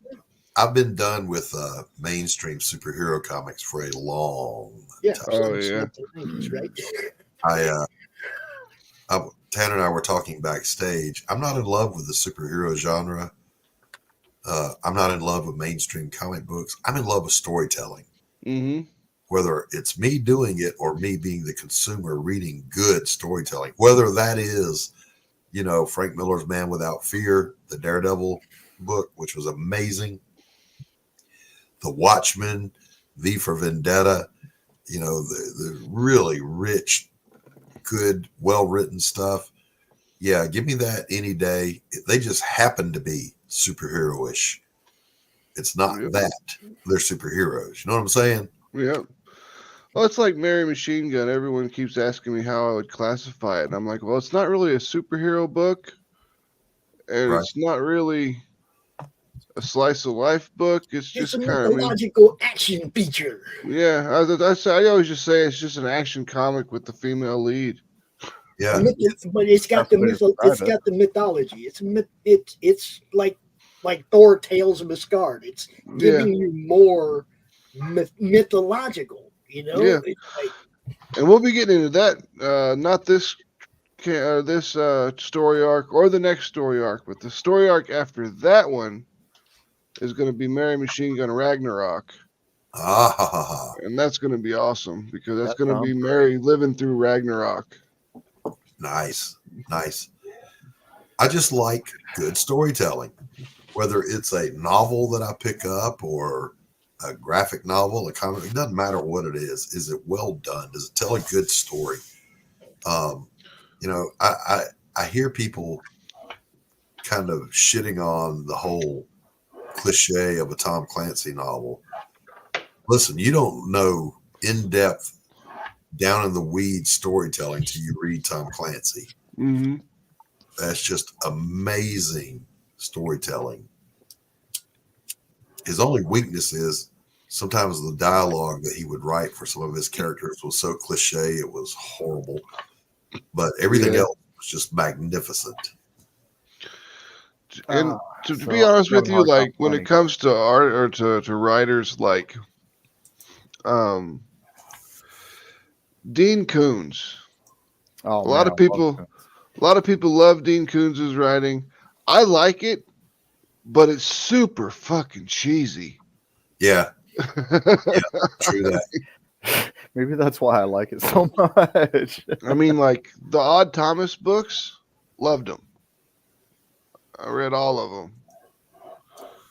I've been done with mainstream superhero comics for a long time. Oh, yeah. Right? Tanner and I were talking backstage. I'm not in love with the superhero genre. I'm not in love with mainstream comic books. I'm in love with storytelling. Mm-hmm. Whether it's me doing it or me being the consumer reading good storytelling, whether that is, Frank Miller's Man Without Fear, the Daredevil book, which was amazing. The Watchmen, V for Vendetta, the really rich, good, well-written stuff. Yeah, give me that any day. They just happen to be superhero-ish. It's not that. They're superheroes. You know what I'm saying? Yeah. Well, it's like Mary Machine Gun. Everyone keeps asking me how I would classify it. And I'm like, well, it's not really a superhero book. And it's not really a slice of life book. It's just kind of mythological action feature. Yeah, I always just say it's just an action comic with the female lead. Yeah, but it's got the mythology. It's like Thor: Tales of Asgard. It's giving you more mythological. Yeah. And we'll be getting into that. Not this story arc or the next story arc, but the story arc after that one is going to be Mary Machine Gun Ragnarok. And that's going to be awesome because that's going to be Mary living through Ragnarok. Nice. I just like good storytelling, whether it's a novel that I pick up or a graphic novel, a comic. It doesn't matter what it is. Is it well done? Does it tell a good story? I hear people kind of shitting on the whole cliche of a Tom Clancy novel. Listen, you don't know in-depth, down in the weeds storytelling till you read Tom Clancy. Mm-hmm. That's just amazing storytelling. His only weakness is sometimes the dialogue that he would write for some of his characters was so cliche, it was horrible. But everything else was just magnificent. And to be honest with you, like when it comes to art or to writers like Dean Koontz, a lot of people love Dean Koontz's writing. I like it, but it's super fucking cheesy. Yeah, true that. Maybe that's why I like it so much. I mean, like the Odd Thomas books, loved them. I read all of them.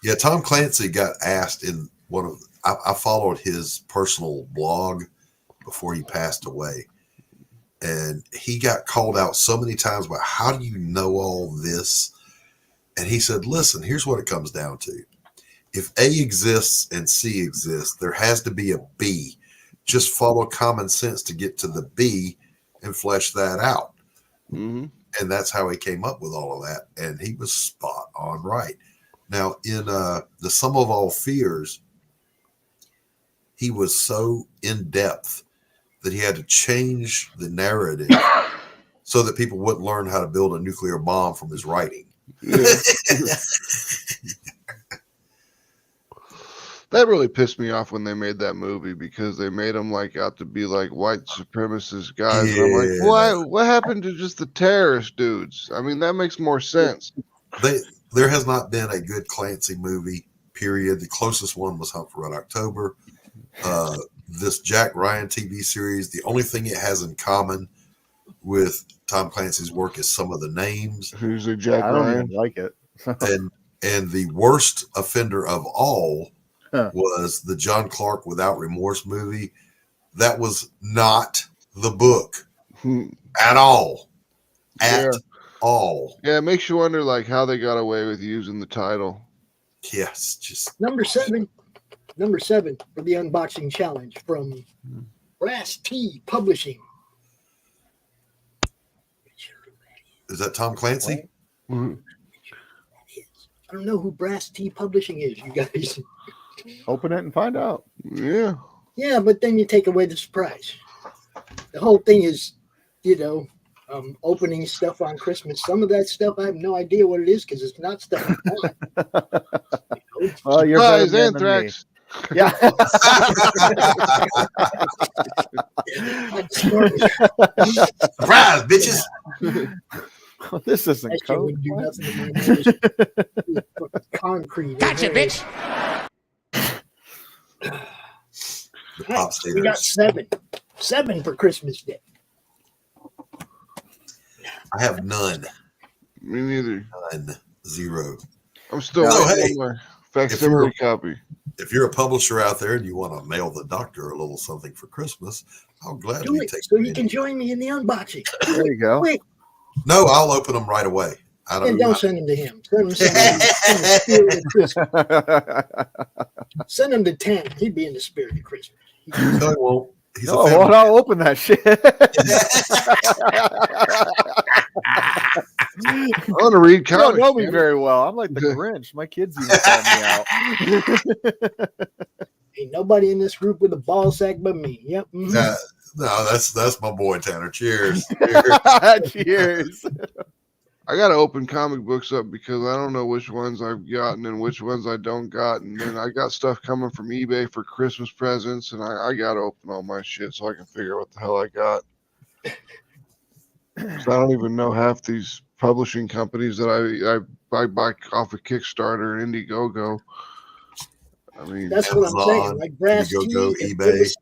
Yeah, Tom Clancy got asked in one of. I followed his personal blog before he passed away, and he got called out so many times about how do you know all this? And he said, "Listen, here's what it comes down to. if A exists and C exists, there has to be a B. Just follow common sense to get to the B and flesh that out. Mm-hmm. And that's how he came up with all of that. And he was spot on right. Now, in The Sum of All Fears, he was so in depth that he had to change the narrative so that people wouldn't learn how to build a nuclear bomb from his writing. Yeah. That really pissed me off when they made that movie, because they made them like out to be like white supremacist guys. And I'm like, why? What happened to just the terrorist dudes? I mean, that makes more sense. There has not been a good Clancy movie, period. The closest one was Hunt for Red October. This Jack Ryan TV series, the only thing it has in common with Tom Clancy's work is some of the names. Who's a Jack Ryan? I don't even like it. and the worst offender of all was the John Clark Without Remorse movie. That was not the book at all. At all. Yeah, it makes you wonder like how they got away with using the title. Yes, just Number seven for the unboxing challenge from Brass T Publishing. Is that Tom Clancy? Mm-hmm. I don't know who Brass T Publishing is, you guys. Open it and find out. Yeah. Yeah, but then you take away the surprise. The whole thing is, opening stuff on Christmas. Some of that stuff, I have no idea what it is because it's not stuff I want. Oh, you're better than Anthrax. Me. Yeah. Surprise, bitches. Well, this isn't that shit code. wouldn't do nothing to me. Just concrete. Gotcha, bitch. Right, we got seven for Christmas Day. I have none. Me neither. None. Zero. I'm still waiting on my facsimile copy. If you're a publisher out there and you want to mail the doctor a little something for Christmas, I'll gladly Do it take so it. you can join me in the unboxing. There you go. Quick. No, I'll open them right away. And don't send them to him. Send them to Christmas. Send him to 10. He'd be in the spirit of Christmas. No, he won't. He's a Oh, family. well, I'll open that shit. I want to read You don't comics. know me man. very well. I'm like the Grinch. My kids even call me out. Ain't nobody in this group with a ball sack but me. Yep. Mhm. No, that's my boy Tanner. Cheers. Cheers. I got to open comic books up because I don't know which ones I've gotten and which ones I don't got. And then I got stuff coming from eBay for Christmas presents, and I got to open all my shit so I can figure out what the hell I got. 'Cause I don't even know half these publishing companies that I buy off of Kickstarter and Indiegogo. I mean, That's what I'm saying. Like Brass T, Indiegogo, eBay.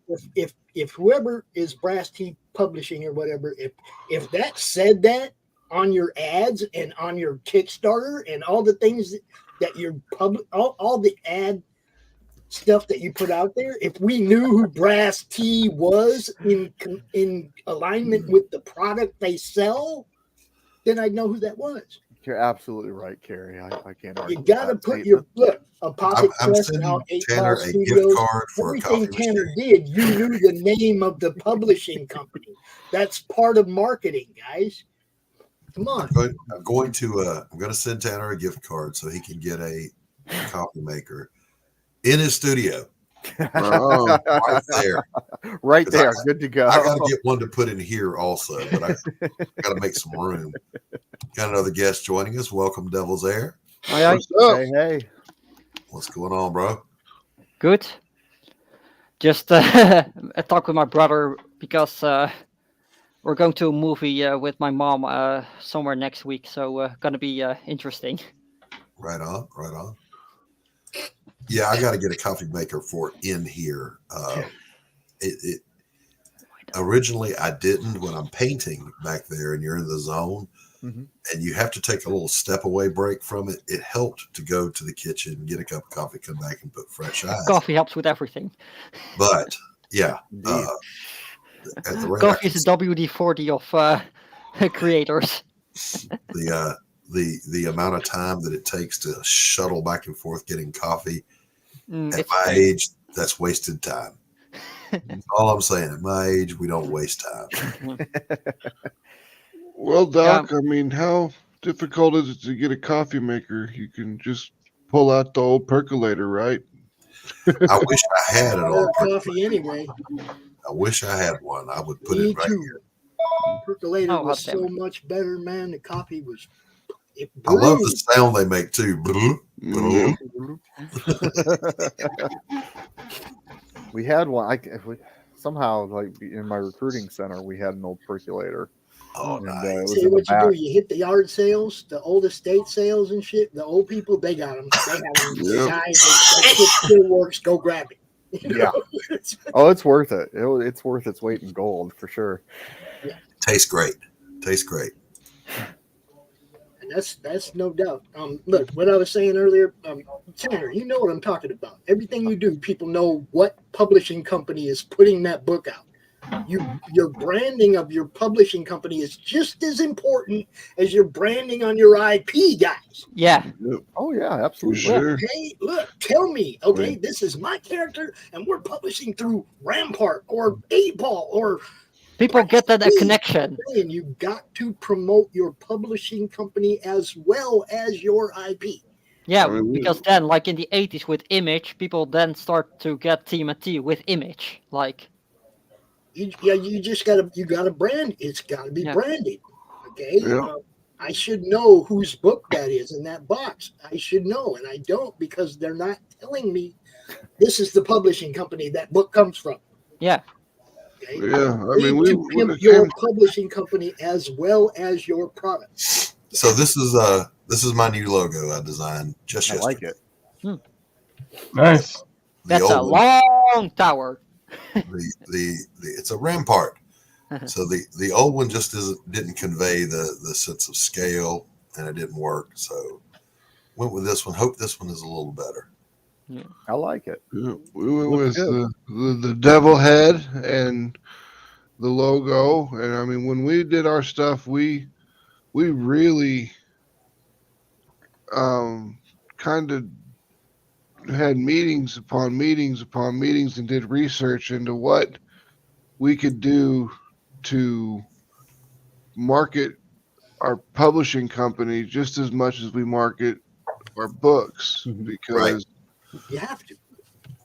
if whoever is Brass T Publishing or whatever, if that said that on your ads and on your Kickstarter and all the things that you're all the ad stuff that you put out there, if we knew who Brass T was in alignment with the product they sell, then I'd know who that was. You're absolutely right, Carrie. I can't argue. You got to put your look. Apothec I'm Press sending now 8 Tanner Ball a gift Studios. card for a Everything coffee Tanner machine. did, you knew the name of the publishing company. That's part of marketing, guys. Come on. I'm going to send Tanner a gift card so he can get a coffee maker in his studio. Oh. Right there. Right there. Good to go. I got to get one to put in here also, but I got to make some room. Got another guest joining us. Welcome, Devil's Air. Hi. What's up? Hey. What's going on, bro? Good. Just I talked with my brother because we're going to a movie with my mom somewhere next week, so gonna be interesting. Right on, right on. Yeah, I got to get a coffee maker for in here. It originally I didn't when I'm painting back there, and you're in the zone, and you have to take a little step away break from it. It helped to go to the kitchen, get a cup of coffee, come back and put fresh eyes. Coffee helps with everything. But yeah, at the rate Coffee is the WD-40 of creators. the amount of time that it takes to shuttle back and forth getting coffee At my age, that's wasted time. That's all I'm saying. At my age, we don't waste time. Well, Doc, I mean, how difficult is it to get a coffee maker? You can just pull out the old percolator, right? I wish I had an old coffee anyway. I wish I had one. I would put it right here. Percolator was so much better, man. The coffee was. I love the sound they make too. We had one. Somehow, like in my recruiting center, we had an old percolator. Oh, nice. See what you do? You hit the yard sales, the old estate sales and shit. The old people, they got them. They have them. Yep. Guys, that shit still works. Go grab it. You know? Yeah. Oh, it's worth it. It's worth its weight in gold for sure. Yeah. Tastes great. Tastes great. And that's no doubt. Look, what I was saying earlier, Tanner, you know what I'm talking about. Everything you do, people know what publishing company is putting that book out. Your branding of your publishing company is just as important as your branding on your IP, guys. Yeah. Oh yeah, absolutely. Sure. Okay, look, tell me, okay, this is my character, and we're publishing through Rampart or 8-Ball or. People get that a connection. And you got to promote your publishing company as well as your IP. Yeah, because then, like in the 80s with Image, people then start to get TMNT with Image, like. You just gotta brand. It's gotta be branded. Okay. I should know whose book that is in that box. I should know, and I don't because they're not telling me this is the publishing company that book comes from. Yeah. Okay? Yeah. I mean, we pimp your publishing company as well as your product. So this is my new logo I designed just yesterday. I like it. Nice. That's a long tower. It's a rampart. So the old one just didn't convey the sense of scale, and it didn't work. So went with this one. Hope this one is a little better. Yeah. I like it. Yeah, we went with the devil head and the logo, and I mean, when we did our stuff, we really kind of had meetings upon meetings upon meetings and did research into what we could do to market our publishing company just as much as we market our books, because you have to.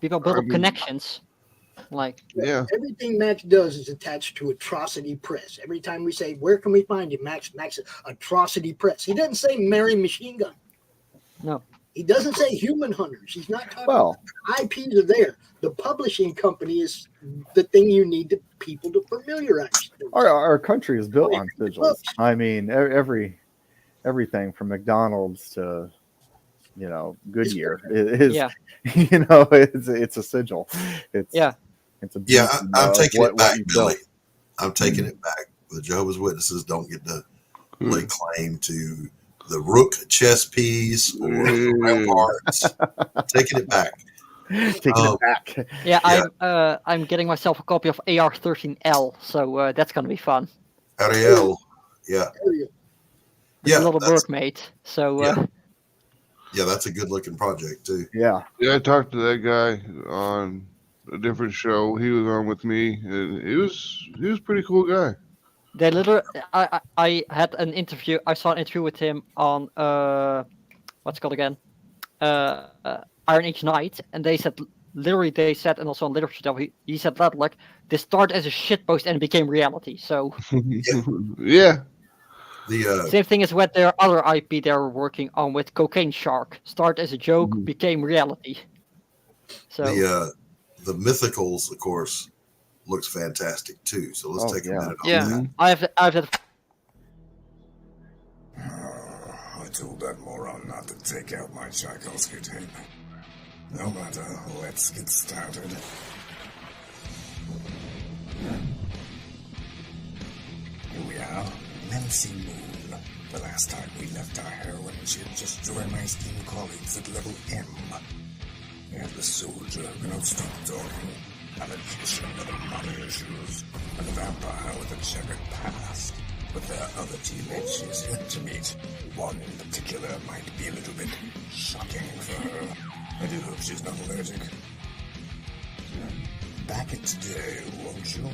People build up connections. Like everything Max does is attached to Atrocity Press. Every time we say, where can we find you, Max Atrocity Press. He doesn't say Mary Machine Gun. No. He doesn't say Human Hunters. He's not talking about IPs are there. The publishing company is the thing you need people to familiarize. Our country is built on sigils. I mean, everything from McDonald's to Goodyear is it's a sigil. It's I'm taking it back, Billy. I'm taking it back. The Jehovah's Witnesses don't get to lay claim to the Rook chess piece or the ramparts. Taking it back. Taking it back. Yeah, I'm getting myself a copy of AR-13L, so that's gonna be fun. Ariel, yeah. A little Burke mate. So yeah, that's a good looking project too. Yeah. I talked to that guy on a different show. He was on with me, and he was a pretty cool guy. They literally, I had an interview. I saw an interview with him on what's it called again, Iron Age Night, and they said, and also on Literature Devil, he said that like this started as a shitpost and became reality. So yeah. The same thing as with their other IP they were working on with Cocaine Shark. Started as a joke, became reality. So the Mythicals, of course, looks fantastic too. So let's take a minute on that. I've had. I told that moron not to take out my Tchaikovsky tape. No matter, let's get started. Here we are, Nancy Moon. The last time we left our heroine, she had just joined my esteemed colleagues at level M. We have the soldier who cannot stop talking, a magician with money issues, and a vampire with a checkered past. But there are other teammates she's yet to meet. One in particular might be a little bit shocking for her. I do hope she's not allergic. Back it today, won't you?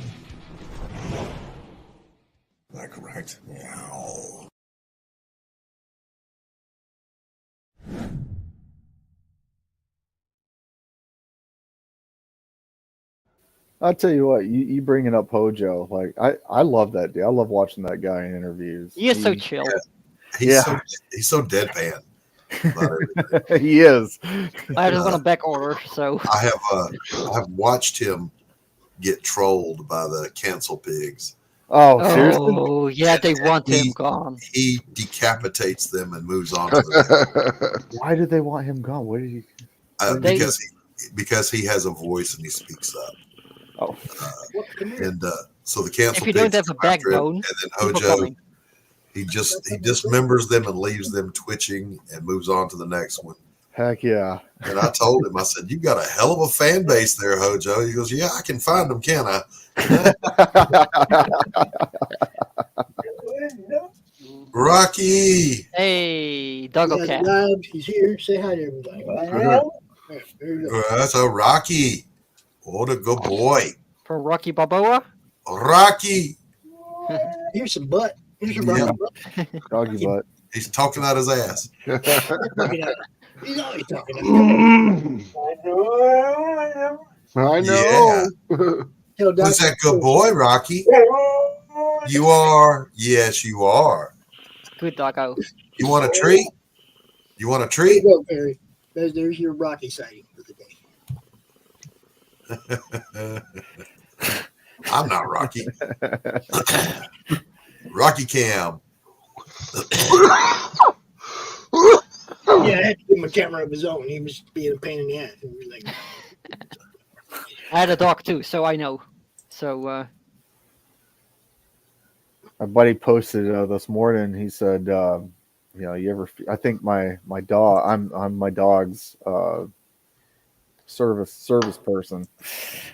Like right now. I'll tell you what, you bringing up Hojo, like I love that dude. I love watching that guy in interviews. He is so chill. He's so deadpan. He is. I just want a back order, so I have watched him get trolled by the cancel pigs. Oh, seriously? Oh, yeah, they want him gone. He decapitates them and moves on to the Why did they want him gone? What did he? Because he has a voice and he speaks up. Oh, so the cancel. If you don't have a backbone, and then Hojo, he dismembers them and leaves them twitching and moves on to the next one. Heck yeah! And I told him, I said, "You got a hell of a fan base there, Hojo." He goes, "Yeah, I can find them, can I?" Rocky. Hey, Doggo Cat. He's here. Say hi to everybody. That's a Rocky. What a good boy. From Rocky Balboa. Rocky. Here's some butt. Here's your Yeah. butt. Doggy butt. He's talking out his ass. He's always talking. I know. Yeah. Who's that good boy, Rocky? You are. Yes, you are. Good doggo. You want a treat? You want a treat? There you go, Barry. There's your Rocky sighting for the day. I'm not Rocky. Rocky Cam. Yeah, I had to give him a camera of his own. He was being a pain in the ass. And we were like, I had a dog too, so I know. So My buddy posted this morning. He said, "You ever? I think my dog. I'm my dog's service person,"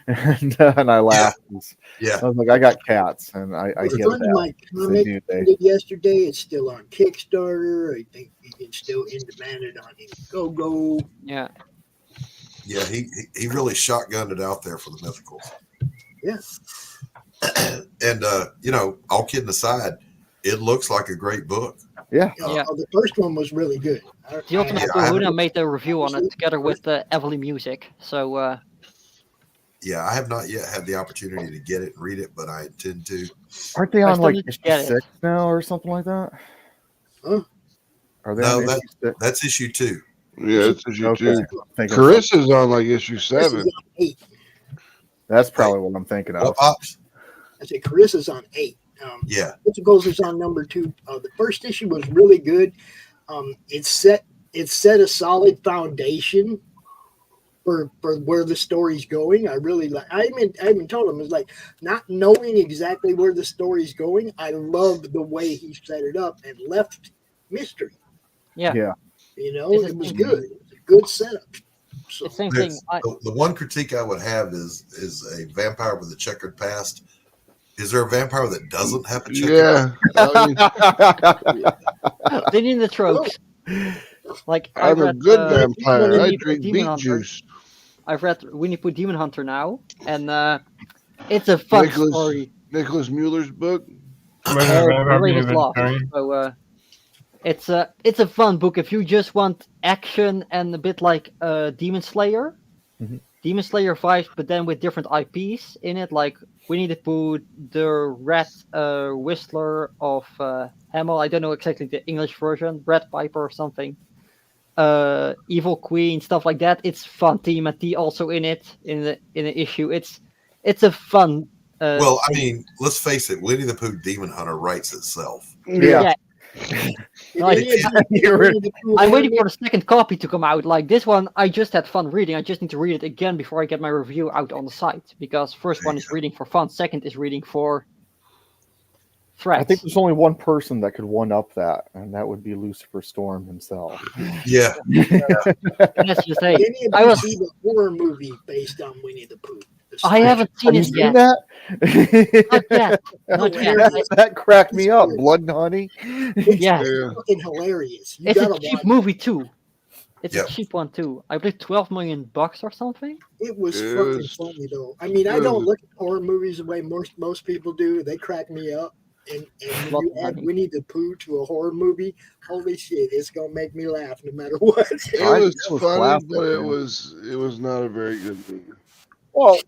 and I laughed. Yeah, I was like, "I got cats, and I get that." My comic I did yesterday. It's still on Kickstarter. I think you can still demand it on Indiegogo. Yeah. Yeah, he really shotgunned it out there for the mythicals. Yeah. And all kidding aside, it looks like a great book. Yeah. The first one was really good. The Ultimate Kahuna made a review on it together with Everly Music. So yeah, I have not yet had the opportunity to get it and read it, but I intend to. Aren't they on like issue 6 now or something like that? Huh? Are they? No, on issue 6? that's issue 2. Yeah, it's issue 2. Thinking Carissa's on like issue 7. That's probably what I'm thinking of. I say Carissa's on 8. Yeah. Mythicals is on number 2. The first issue was really good. It set a solid foundation for where the story's going. I really like. I even told him, it's like not knowing exactly where the story's going. I love the way he set it up and left mystery. Yeah. Yeah. It was good. It was a good setup. So, the same thing. The one critique I would have is a vampire with a checkered past. Is there a vampire that doesn't have a checkered past? They need the tropes. Like I'm a good vampire. I drink beet juice. I've read Winnie Pooh Demon Hunter now, and it's a fun story. Nicholas Mueller's book. So it's a fun book if you just want action and a bit like Demon Slayer. Mm-hmm. Demon Slayer vibes, but then with different IPs in it, like Winnie the Pooh, the Red Whistler of Hamel. I don't know exactly the English version, Red Piper or something. Evil Queen, stuff like that. It's fun. T also in it in the issue. It's a fun. Well, I mean, let's face it. Winnie the Pooh Demon Hunter writes itself. Yeah. I'm waiting for the second copy to come out. Like this one, I just had fun reading. I just need to read it again before I get my review out on the site. Because first one is reading for fun, second is reading for threats. I think there's only one person that could one up that, and that would be Lucifer Storm himself. Yeah. Let's just say, I was see the horror movie based on Winnie the Pooh. I haven't seen it yet. That? Not yet. That cracked me up. Blood and Honey. Yeah. Fucking hilarious. It's a cheap movie too. It's a cheap one too. I believe $12 million or something. It was fucking funny though. I mean, I don't look at horror movies the way most people do. They crack me up. And when you add Winnie the Pooh to a horror movie, holy shit, it's gonna make me laugh no matter what. It was funny, but it was not a very good movie. Well,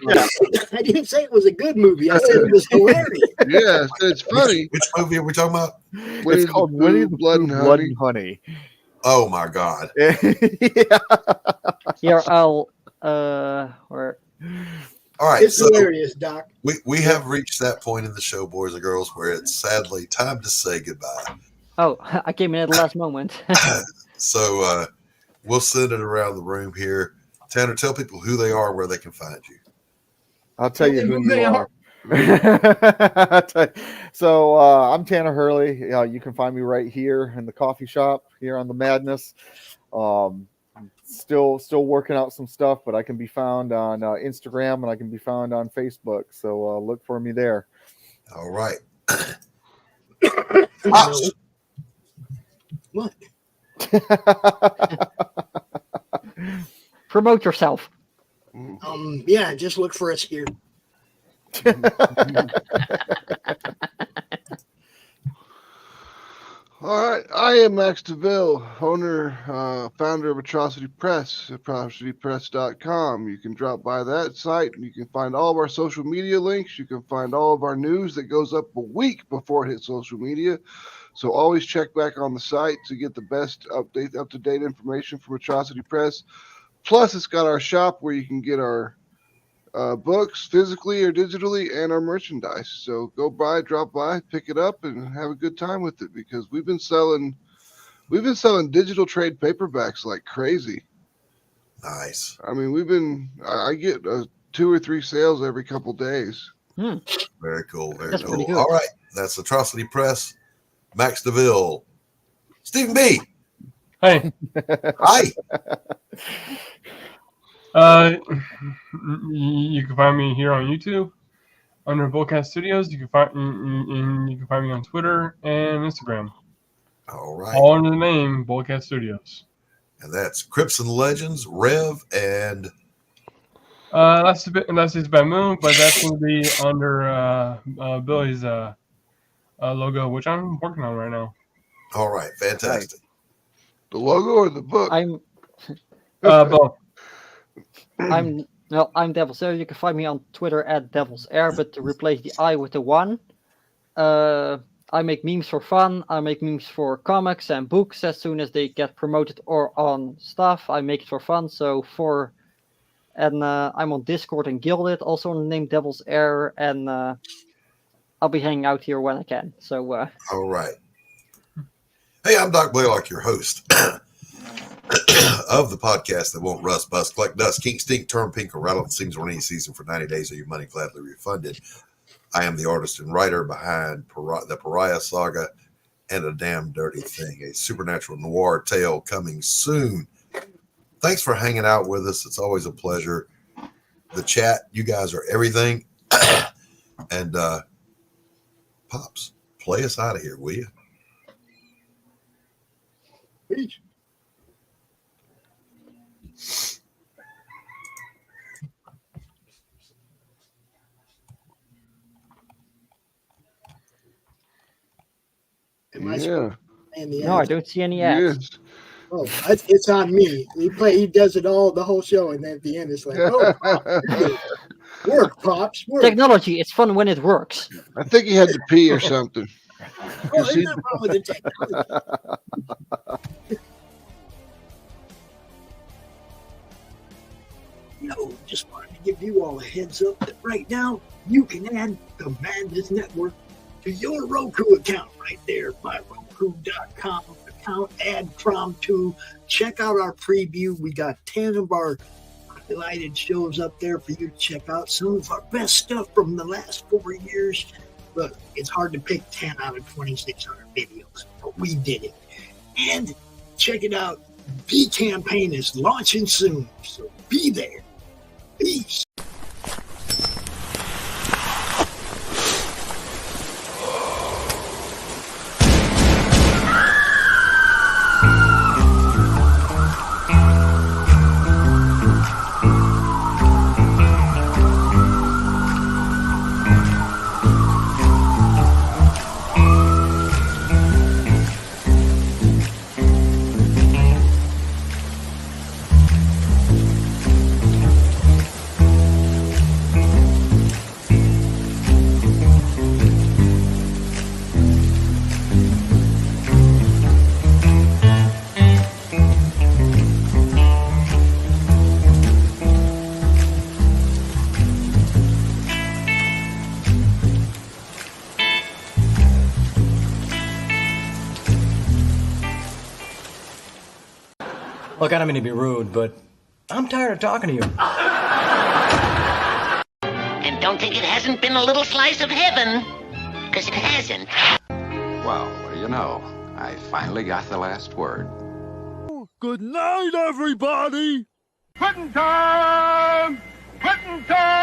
yeah. I didn't say it was a good movie. I said it was hilarious. Yeah, it's funny. Which movie are we talking about? It's called Winnie the Pooh, Blood and Honey. Oh my God! Here, I'll or. All right, it's hilarious, Doc. We have reached that point in the show, boys and girls, where it's sadly time to say goodbye. Oh, I came in at the last moment. So we'll send it around the room here. Tanner, tell people who they are, where they can find you. I'll tell you who you are. So I'm Tanner Hurley. You can find me right here in the coffee shop here on the Madness. Still working out some stuff, but I can be found on Instagram and I can be found on Facebook. So look for me there. All right. What? Promote yourself. Yeah, just look for us here. All right, I am Max Devill, owner, founder of Atrocity Press at atrocitypress.com. You can drop by that site and you can find all of our social media links. You can find all of our news that goes up a week before it hits social media. So always check back on the site to get the best up-to-date information from Atrocity Press. Plus, it's got our shop where you can get our books physically or digitally and our merchandise. So go by, drop by, pick it up, and have a good time with it because we've been selling digital trade paperbacks like crazy. Nice. I mean, I get 2 or 3 sales every couple days. Very cool. That's pretty good. All right, that's Atrocity Press. Max Devill, Stephen B. Hey. Hi. You can find me here on YouTube under Boldcat Studios. You can find me on Twitter and Instagram. All right. All under the name Boldcat Studios. And that's Crips and Legends, Rev, and that's his bad move, but that's going to be under Billy's logo, which I'm working on right now. All right, fantastic. The logo or the book? Both. I'm Devil's Air. You can find me on Twitter at Devil's Air, but to replace the I with the 1. I make memes for fun. I make memes for comics and books as soon as they get promoted or on stuff. I make it for fun. I'm on Discord and Gilded, also on the name Devil's Air, and I'll be hanging out here when I can. So. All right. Hey, I'm Doc Blalock, your host of the podcast that won't rust, bust, collect dust, kink, stink, turn pink, or rattle the seams of any season for 90 days of your money gladly refunded. I am the artist and writer behind the Pariah Saga and A Damn Dirty Thing, a supernatural noir tale coming soon. Thanks for hanging out with us. It's always a pleasure. The chat, you guys are everything. And Pops, play us out of here, will you? Peace. Yeah. No, I don't see any ads. Yes. Oh, it's on me. He does it all the whole show, and then at the end it's like, oh, work, Pops. Work. Technology, it's fun when it works. I think he had to pee or something. Oh, there's nothing wrong with the technology. Just wanted to give you all a heads up that right now you can add the Madness Network to your Roku account right there by Roku.com. Add Crom 2. Check out our preview. We got 10 of our highlighted shows up there for you to check out. Some of our best stuff from the last 4 years. Look, it's hard to pick 10 out of 2,600 videos, but we did it. And check it out. The campaign is launching soon, so be there. Peace. Look, I don't mean to be rude, but I'm tired of talking to you. And don't think it hasn't been a little slice of heaven, because it hasn't. Well, what do you know? I finally got the last word. Good night, everybody! Quitting time! Quitting time!